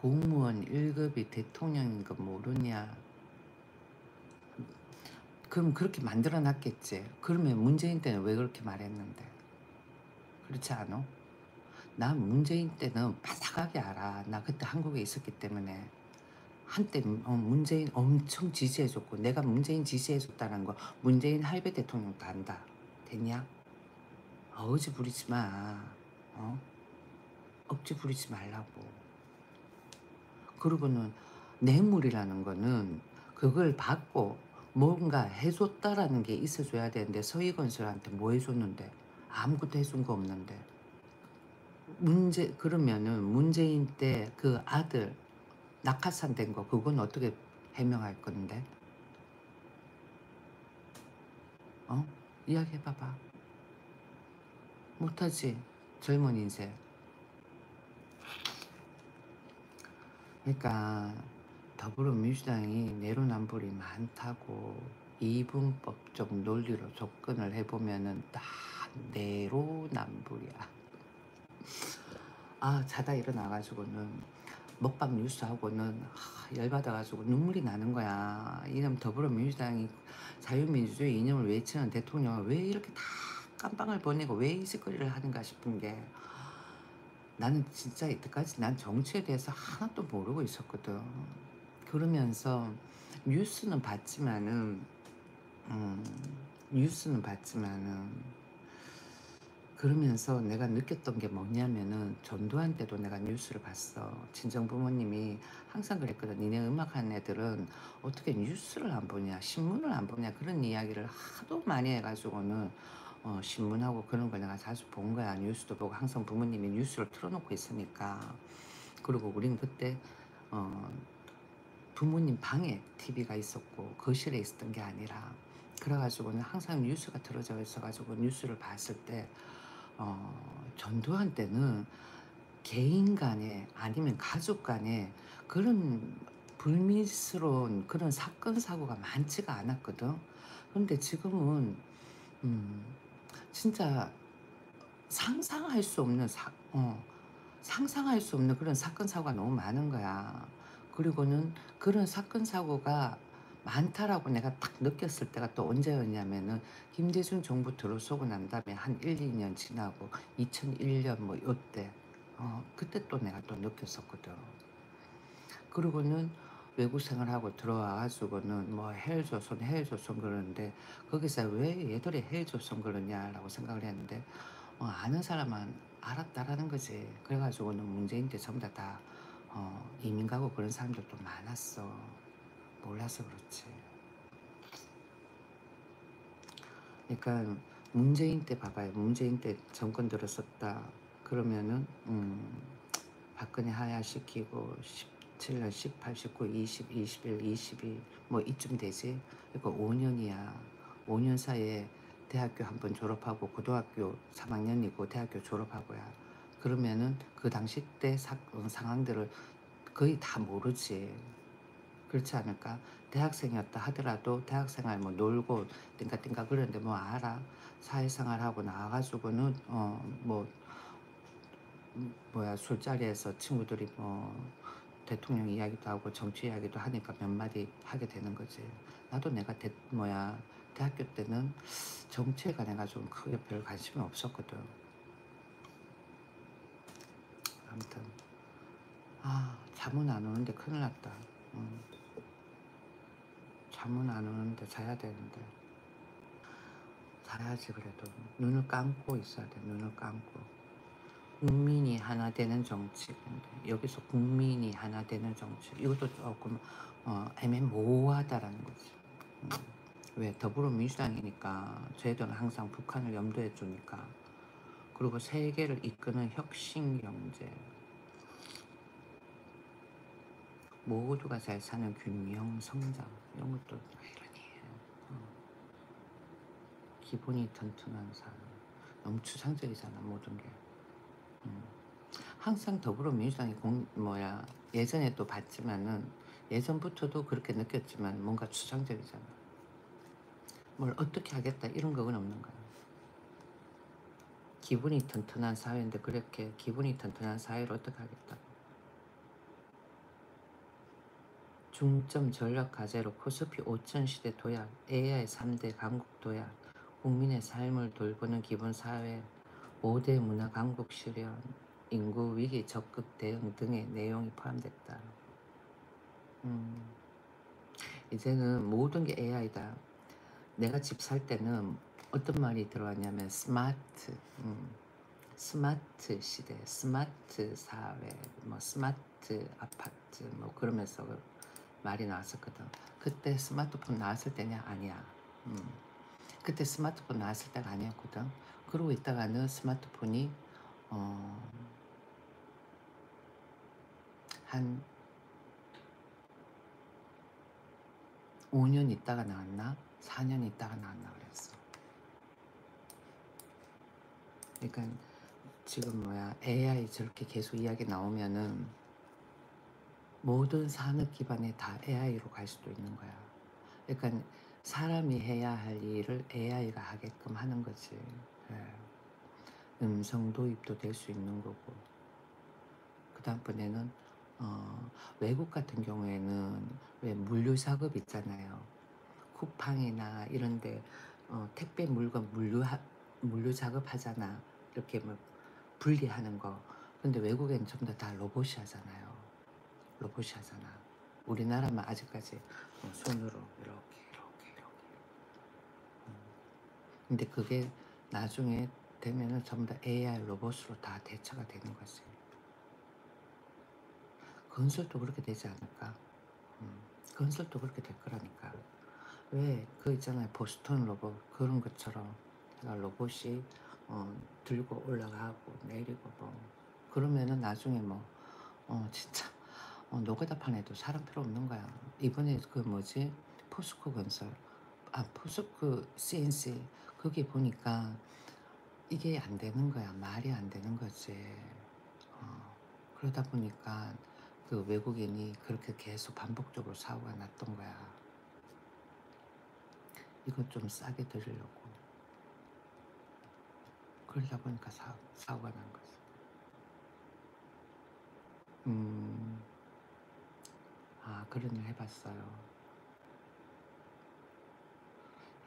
공무원 1급이 대통령인 거 모르냐? 그럼 그렇게 만들어 놨겠지. 그러면 문재인 때는 왜 그렇게 말했는데? 그렇지 않아? 나 문재인 때는 바삭하게 알아. 나 그때 한국에 있었기 때문에. 한때 문재인 엄청 지지해줬고, 내가 문재인 지지해줬다는 거 문재인 할배 대통령도 안다. 됐냐? 어지 부리지 마. 어? 억지 부리지 말라고. 그리고는 뇌물이라는 거는 그걸 받고 뭔가 해줬다라는 게 있어줘야 되는데, 서희건설한테 뭐 해줬는데? 아무것도 해준 거 없는데. 그러면은 문재인 때 그 아들 낙하산 된 거, 그건 어떻게 해명할 건데? 어? 이야기해봐봐. 못하지. 젊은 인생. 그러니까 더불어민주당이 내로남불이 많다고 이분법적 논리로 접근을 해보면은 다 내로남불이야. 아, 자다 일어나가지고는 먹방 뉴스하고는 열받아가지고 눈물이 나는 거야. 이놈 더불어민주당이 자유민주주의 이념을 외치는 대통령을 왜 이렇게 다 깜빵을 보내고 왜 이 짓거리를 하는가 싶은 게, 나는 진짜 이때까지 난 정치에 대해서 하나도 모르고 있었거든. 그러면서 뉴스는 봤지만은 음, 뉴스는 봤지만은 그러면서 내가 느꼈던 게 뭐냐면은, 전두환 때도 내가 뉴스를 봤어. 친정 부모님이 항상 그랬거든. 니네 음악하는 애들은 어떻게 뉴스를 안 보냐, 신문을 안 보냐, 그런 이야기를 하도 많이 해가지고는 신문하고 그런 걸 내가 자주 본 거야. 뉴스도 보고 항상 부모님이 뉴스를 틀어놓고 있으니까. 그리고 우린 그때 어, 부모님 방에 TV가 있었고 거실에 있었던 게 아니라, 그래가지고는 항상 뉴스가 틀어져 있어가지고 뉴스를 봤을 때 전두환 때는 개인 간에 아니면 가족 간에 그런 불미스러운 그런 사건 사고가 많지가 않았거든. 그런데 지금은 음, 진짜 상상할 수 없는 상상할 수 없는 그런 사건 사고가 너무 많은 거야. 그리고는 그런 사건 사고가 많다라고 내가 딱 느꼈을 때가 또 언제였냐면은, 김대중 정부 들어서고 난 다음에 한 1, 2년 지나고 2001년 뭐 이때 그때 또 내가 또 느꼈었거든. 그리고는 외국 생활하고 들어와가지고는 뭐 헬조선 그러는데, 거기서 왜 얘들이 헬조선 그러냐라고 생각을 했는데, 아는 사람은 알았다라는 거지. 그래가지고는 문재인 때 전부 다 이민 가고 그런 사람들도 많았어. 몰라서 그렇지. 그러니까 문재인 때 봐봐요. 문재인 때 정권 들었었다. 그러면은 박근혜 하야시키고 17년, 18, 19, 20, 21, 22 뭐 이쯤 되지. 그러니까 5년이야. 5년 사이에 대학교 한 번 졸업하고 고등학교 3학년이고 대학교 졸업하고야. 그러면은 그 당시 때 상황들을 거의 다 모르지. 그렇지 않을까? 대학생이었다 하더라도 대학생활 뭐 놀고 띵까띵까 그러는데 뭐 알아? 사회생활하고 나와가지고는 뭐 뭐야, 술자리에서 친구들이 뭐 대통령 이야기도 하고 정치 이야기도 하니까 몇 마디 하게 되는 거지. 나도 내가 대학교 때는 정치에 관해가 좀 크게 별 관심이 없었거든. 아무튼 잠은 안 오는데 큰일 났다. 잠은 안 오는데 자야 되는데. 자야지. 그래도 눈을 감고 있어야 돼. 눈을 감고. 국민이 하나 되는 정치. 근데 여기서 국민이 하나 되는 정치, 이것도 조금 애매모호하다라는 거지. 왜? 더불어민주당이니까 쟤들은 항상 북한을 염두에 두니까. 그리고 세계를 이끄는 혁신 경제. 모두가 잘 사는 균형 성장 이런 것도 이러니 기본이 튼튼한 삶 너무 추상적이잖아 모든 게. 음. 항상 더불어민주당이 예전에 또 봤지만은 예전부터도 그렇게 느꼈지만 뭔가 추상적이잖아. 뭘 어떻게 하겠다 이런 거는 없는 거야. 기분이 튼튼한 사회인데 그렇게 기분이 튼튼한 사회를 어떻게 하겠다고. 중점 전략 과제로 코스피 5천 시대 도약, AI 3대 강국 도약, 국민의 삶을 돌보는 기본 사회, 5대 문화 강국 실현, 인구 위기 적극 대응 등의 내용이 포함됐다. 이제는 모든 게 AI다. 내가 집 살 때는 어떤 말이 들어왔냐면 스마트 시대, 스마트 사회, 뭐 스마트 아파트 뭐 그러면서 말이 나왔었거든. 그때 스마트폰 나왔을 때냐? 아니야. 그때 스마트폰 나왔을 때가 아니었거든. 그러고 있다가는 스마트폰이 한 5년 있다가 나왔나? 4년 있다가 나왔나 그랬어. 그러니까 지금 AI 저렇게 계속 이야기 나오면은 모든 산업 기반에 다 AI로 갈 수도 있는 거야. 그러니까 사람이 해야 할 일을 AI가 하게끔 하는 거지. 예. 음성 도입도 될 수 있는 거고. 그 다음번에는 외국 같은 경우에는 왜 물류 작업 있잖아요. 쿠팡이나 이런데 택배 물건 물류 작업하잖아. 이렇게 뭐 분리하는 거. 근데 외국에는 전부 다 로봇이 하잖아요. 로봇이 하잖아. 우리나라만 아직까지 손으로 이렇게. 근데 그게 나중에 되면은 전부 다 AI 로봇으로 다 대처가 되는 거지. 건설도 그렇게 되지 않을까? 건설도 그렇게 될 거라니까. 왜 그 있잖아요. 보스턴 로봇 그런 것처럼 로봇이 들고 올라가고 내리고 뭐 그러면은 나중에 진짜 노가다판에도 사람 필요 없는 거야. 이번에 그 뭐지 포스코 건설 포스코 CNC 거기 보니까 이게 안 되는 거야. 말이 안 되는 거지. 그러다 보니까 그 외국인이 그렇게 계속 반복적으로 사고가 났던 거야. 이거 좀 싸게 드리려고. 그러다 보니까 사고가 난 거지. 그런 일 해봤어요.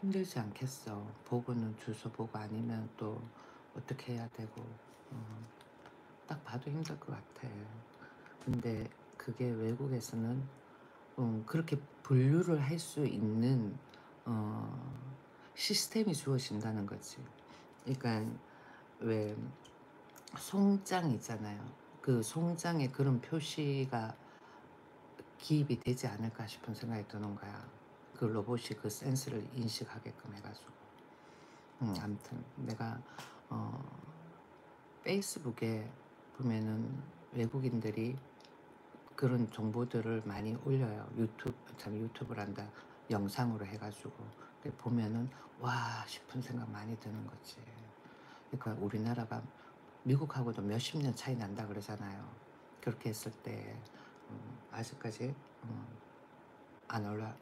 힘들지 않겠어. 보고는 주소 보고 아니면 또 어떻게 해야 되고 딱 봐도 힘들 것 같아. 근데 그게 외국에서는 그렇게 분류를 할 수 있는 시스템이 주어진다는 거지. 그러니까 왜 송장 있잖아요. 그 송장에 그런 표시가 기입이 되지 않을까 싶은 생각이 드는 거야. 그 로봇이 그 센스를 인식하게끔 해가지고. 아무튼 내가 페이스북에 보면은 외국인들이 그런 정보들을 많이 올려요. 유튜브란다. 영상으로 해가지고. 근데 보면은 와 싶은 생각 많이 드는 거지. 그러니까 우리나라가 미국하고도 몇십 년 차이 난다 그러잖아요. 그렇게 했을 때 아직까지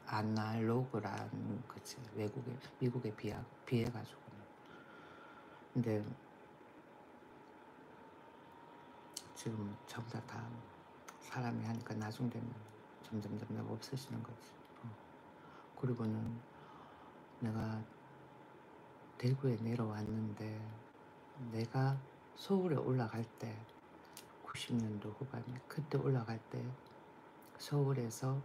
아날로그라는 거지. 미국에 비해가지고. 근데 지금 전부 다 사람이 하니까 나중 되면 점점 없어지는 거지. 그리고는 내가 대구에 내려왔는데 내가 서울에 올라갈 때 90년도 후반에 그때 올라갈 때 서울에서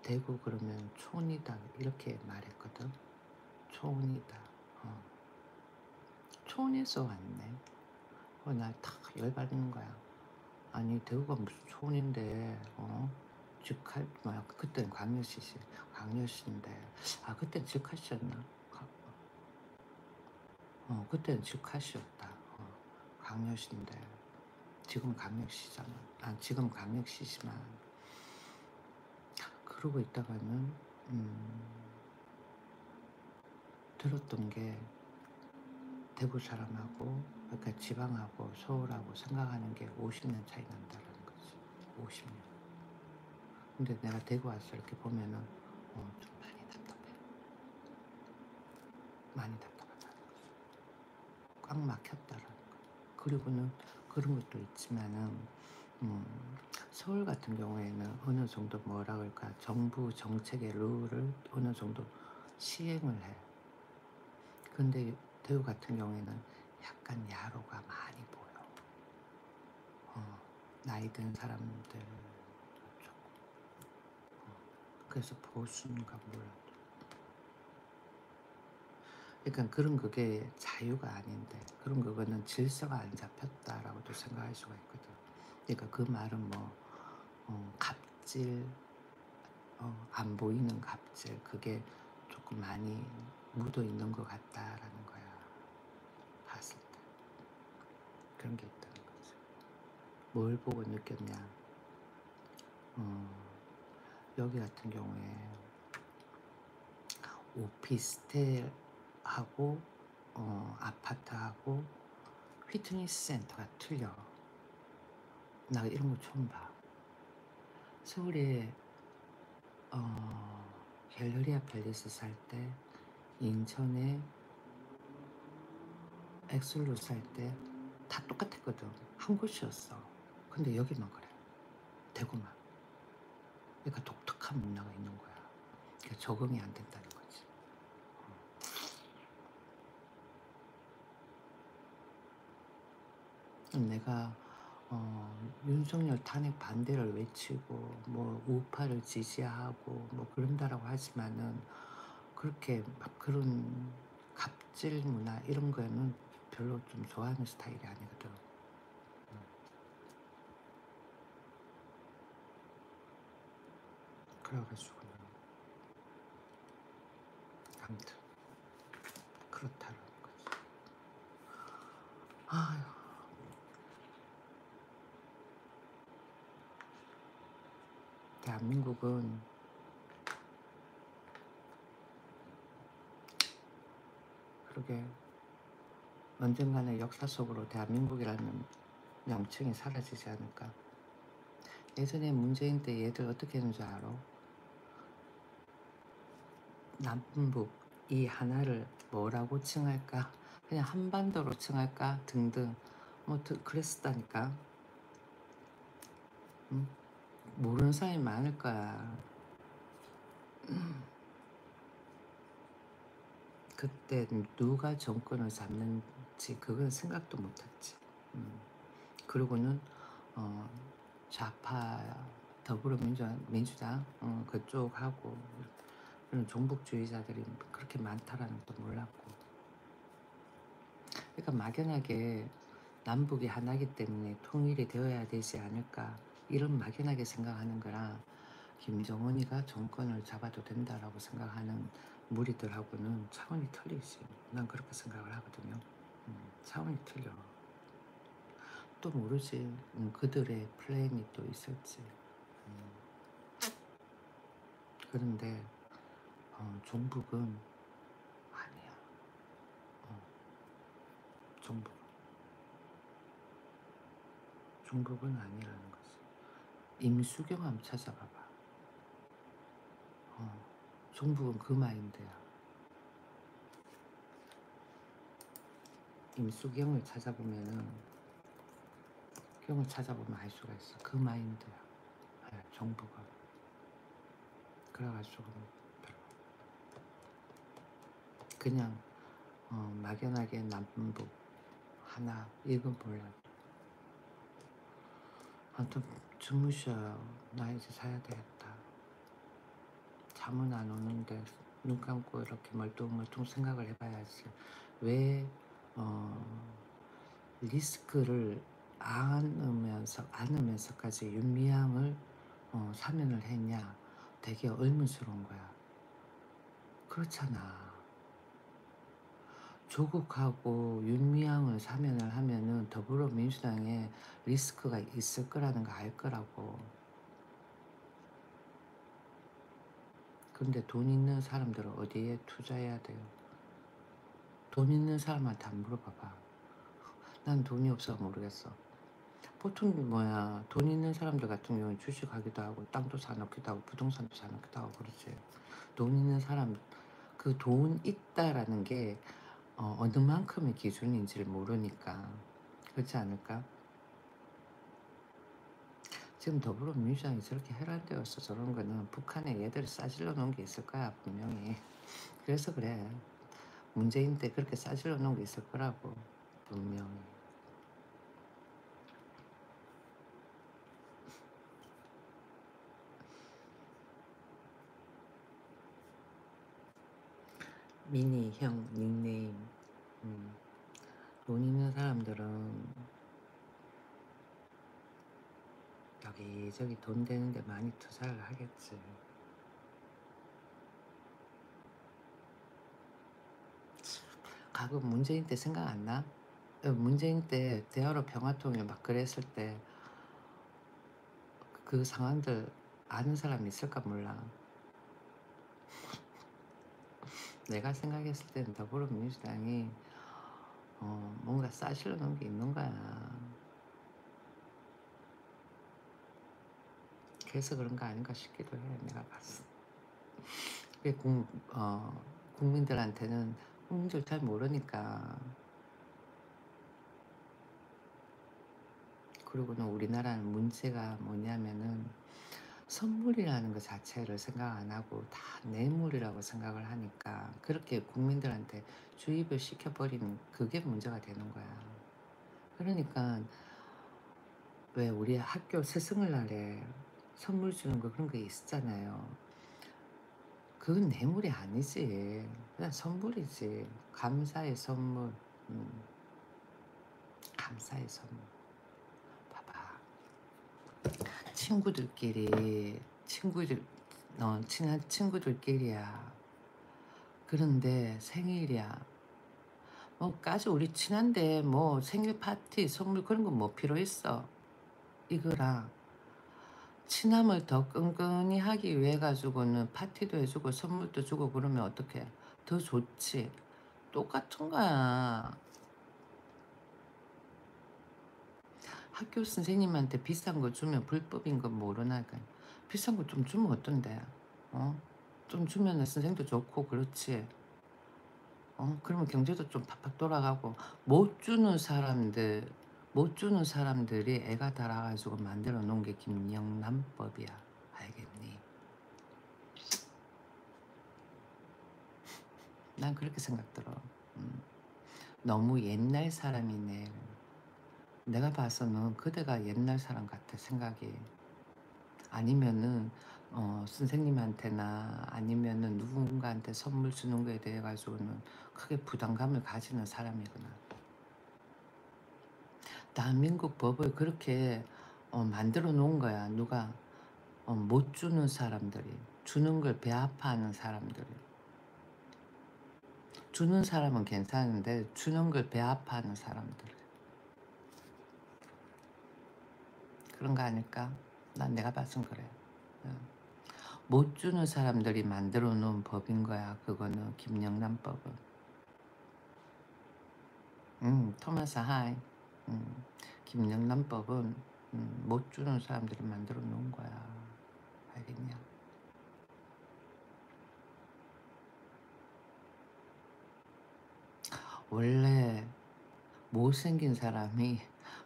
대구 그러면 촌이다 이렇게 말했거든. 촌이다. 촌에서 왔네. 날 탁 열받는 거야. 아니 대구가 무슨 촌인데 그때는 광역시인데 그때는 직할시였나? 그때는 직할시였다. 광역시인데 지금 광역시잖아. 지금 광역시지만 그러고 있다가는 들었던 게 대구 사람하고 그러니까 지방하고 서울하고 생각하는 게 50년 차이 난다는 거지. 50년. 근데 내가 대구 와서 이렇게 보면은 좀 많이 답답해. 많이 답답하다는 거지. 꽉 막혔다라는 거. 그리고는 그런 것도 있지만은 서울 같은 경우에는 어느 정도 뭐라 그럴까 정부 정책의 룰을 어느 정도 시행을 해. 근데 대구 같은 경우에는 약간 야로가 많이 보여. 나이 든 사람들 조금. 그래서 보수인가 몰라. 그러니까 그런 그게 자유가 아닌데 그런 그거는 질서가 안 잡혔다라고도 생각할 수가 있거든. 그러니까 그 말은 뭐 갑질, 안 보이는 갑질 그게 조금 많이 묻어 있는 것 같다라는 거야. 봤을 때 그런 게 있다는 거지. 뭘 보고 느꼈냐? 여기 같은 경우에 오피스텔하고 아파트하고 피트니스 센터가 틀려. 나 이런 거 처음 봐. 서울에 갤러리아 팰리스 살 때, 인천에 엑슬로 살 때 다 똑같았거든. 한 곳이었어. 근데 여기만 그래. 대구만. 그러니까 독특한 문화가 있는 거야. 그러니까 적응이 안 된다는 거지. 내가 윤석열 탄핵 반대를 외치고 뭐 우파를 지지하고 뭐 그런다라고 하지만은 그렇게 막 그런 갑질 문화 이런 거는 별로 좀 좋아하는 스타일이 아니거든. 그래가지고 아무튼 그렇다는 거지. 아휴, 대한민국은 그러게 언젠가는 역사 속으로 대한민국이라는 명칭이 사라지지 않을까. 예전에 문재인 때 얘들 어떻게 했는 줄 알아? 남북 이 하나를 뭐라고 칭할까? 그냥 한반도로 칭할까? 등등 뭐 그랬었다니까. 응? 모르는 사람이 많을 거야. 그때 누가 정권을 잡는지 그건 생각도 못했지. 그리고는 좌파 더불어민주당 그쪽하고 그런 종북주의자들이 그렇게 많다라는 것도 몰랐고. 그러니까 막연하게 남북이 하나이기 때문에 통일이 되어야 되지 않을까 이런 막연하게 생각하는 거랑 김정은이가 정권을 잡아도 된다라고 생각하는 무리들하고는 차원이 틀리지. 난 그렇게 생각을 하거든요. 차원이 틀려. 또 모르지. 그들의 플랜이 또 있었지. 그런데 종북은 아니야. 종북은 아니라는 거지. 임수경 한번 찾아봐봐. 종북은 그 마인드야. 임수경을 찾아보면 알 수가 있어. 그 마인드야. 네, 종북은. 그래가지고 그냥 막연하게 남북 하나 이건 몰라. 아무튼 주무셔요. 나 이제 자야 되겠다. 잠은 안 오는데 눈 감고 이렇게 멀뚱멀뚱 생각을 해봐야지. 왜 리스크를 안으면서까지 윤미향을 사면을 했냐. 되게 의문스러운 거야. 그렇잖아. 조국하고 윤미향을 사면을 하면은 더불어민주당에 리스크가 있을 거라는 거 알 거라고. 근데 돈 있는 사람들은 어디에 투자해야 돼요? 돈 있는 사람한테 안 물어봐봐. 난 돈이 없어서 모르겠어. 보통 뭐야, 돈 있는 사람들 같은 경우는 주식하기도 하고 땅도 사놓기도 하고 부동산도 사놓기도 하고 그러지. 돈 있는 사람, 그 돈 있다라는 게 어느 만큼의 기준인지를 모르니까 그렇지 않을까? 지금 더불어민주당이 저렇게 혈안되어서 저런 거는 북한에 얘들을 싸질러 놓은 게 있을 거야 분명히. 그래서 그래. 문재인 때 그렇게 싸질러 놓은 게 있을 거라고 분명히. 미니 형 닉네임. 돈 있는 사람들은 여기저기 돈 되는데 많이 투자를 하겠지. 가끔 문재인 때 생각 안 나? 문재인 때 대화로 평화통일 막 그랬을 때 그 상황들 아는 사람 있을까 몰라. 내가 생각했을 때는 더불어민주당이 뭔가 싸실러 놓은 게 있는 거야. 그래서 그런 거 아닌가 싶기도 해. 내가 봤어. 그게 국민들한테는 국민들 잘 모르니까. 그리고는 우리나라는 문제가 뭐냐면은 선물이라는 것 자체를 생각 안 하고 다 뇌물이라고 생각을 하니까 그렇게 국민들한테 주입을 시켜버리는 그게 문제가 되는 거야. 그러니까 왜 우리 학교 스승을날에 선물 주는 거 그런 거 있었잖아요. 그건 뇌물이 아니지. 그냥 선물이지. 감사의 선물. 감사의 선물. 봐봐. 친한 친구들끼리야. 그런데 생일이야. 까지 우리 친한데 뭐 생일 파티 선물 그런 거 뭐 필요 있어. 이거랑 친함을 더 끈끈이 하기 위해 가지고는 파티도 해주고 선물도 주고 그러면 어떡해? 더 좋지. 똑같은 거야. 학교 선생님한테 비싼 거 주면 불법인 건 모르나? 비싼 거 좀 주면 어떤데? 좀 주면은 선생도 좋고 그렇지. 그러면 경제도 좀 팍팍 돌아가고 못 주는 사람들이 애가 달아가지고 만들어 놓은 게 김영란법이야. 알겠니? 난 그렇게 생각 들어. 너무 옛날 사람이네. 내가 봐서는 그대가 옛날 사람 같아 생각이. 아니면은 선생님한테나 아니면은 누군가한테 선물 주는 거에 대해 가지고는 크게 부담감을 가지는 사람이구나. 대한민국 법을 그렇게 만들어 놓은 거야. 누가 못 주는 사람들이, 주는 걸 배아파하는 사람들이. 주는 사람은 괜찮은데 주는 걸 배아파하는 사람들. 그런 거 아닐까? 난 내가 봐선 그래. 못 주는 사람들이 만들어 놓은 법인 거야. 그거는 김영란법은. 토마스 하이. 김영란법은 못 주는 사람들이 만들어 놓은 거야. 알겠냐? 원래 못생긴 사람이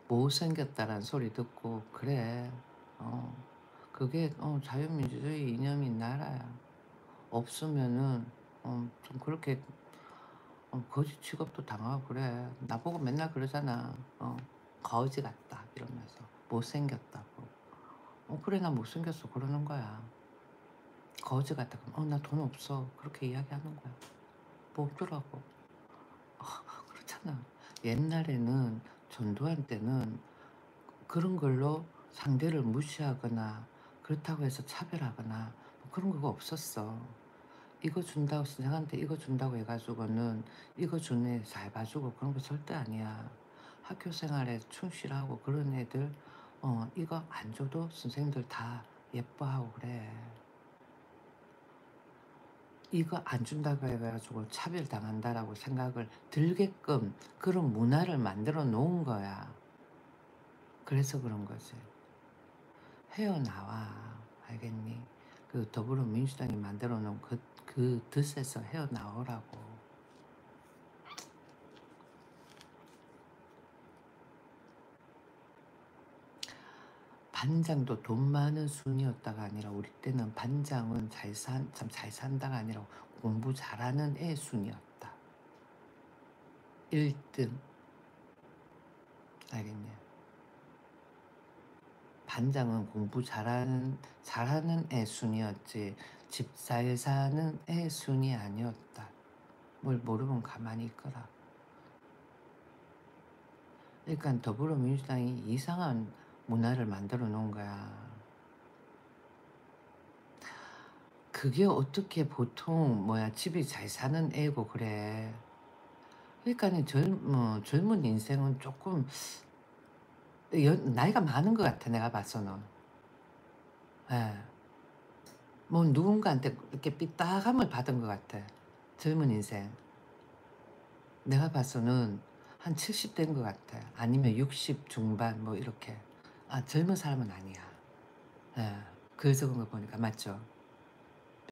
못생겼다란 소리 듣고 그래. 그게 자유민주주의 이념인 나라야. 없으면은 좀 그렇게 거지 취급도 당하고 그래. 나보고 맨날 그러잖아. 거지 같다 이러면서 못생겼다고. 그래 나 못생겼어 그러는 거야. 거지 같다 그러면 나 돈 없어 그렇게 이야기하는 거야. 뭐 없더라고. 그렇잖아. 옛날에는 전두환 때는 그런 걸로 상대를 무시하거나 그렇다고 해서 차별하거나 뭐 그런 거가 없었어. 이거 준다고 선생한테 이거 준다고 해가지고는 이거 준 애 잘 봐주고 그런 거 절대 아니야. 학교 생활에 충실하고 그런 애들 이거 안 줘도 선생님들 다 예뻐하고 그래. 이거 안 준다고 해가지고 차별당한다라고 생각을 들게끔 그런 문화를 만들어 놓은 거야. 그래서 그런 거지. 헤어나와. 알겠니? 그 더불어민주당이 만들어 놓은 그 뜻에서 헤어나오라고. 반장도 돈 많은 순이었다가 아니라 우리 때는 반장은 참 잘 산다가 아니라 공부 잘하는 애 순이었다. 1등. 알겠냐? 반장은 공부 잘하는 애 순이었지 집 잘 사는 애 순이 아니었다. 뭘 모르면 가만히 있거라. 그러니까 더불어민주당이 이상한 문화를 만들어 놓은 거야. 그게 어떻게 보통 집이 잘 사는 애고 그래. 그러니까는 젊은 인생은 조금 나이가 많은 것 같아 내가 봐서는. 예. 뭐 누군가한테 이렇게 삐딱함을 받은 것 같아. 젊은 인생. 내가 봐서는 한 70대인 것 같아. 아니면 60 중반 뭐 이렇게. 아 젊은 사람은 아니야. 예. 글 적은 거 보니까 맞죠?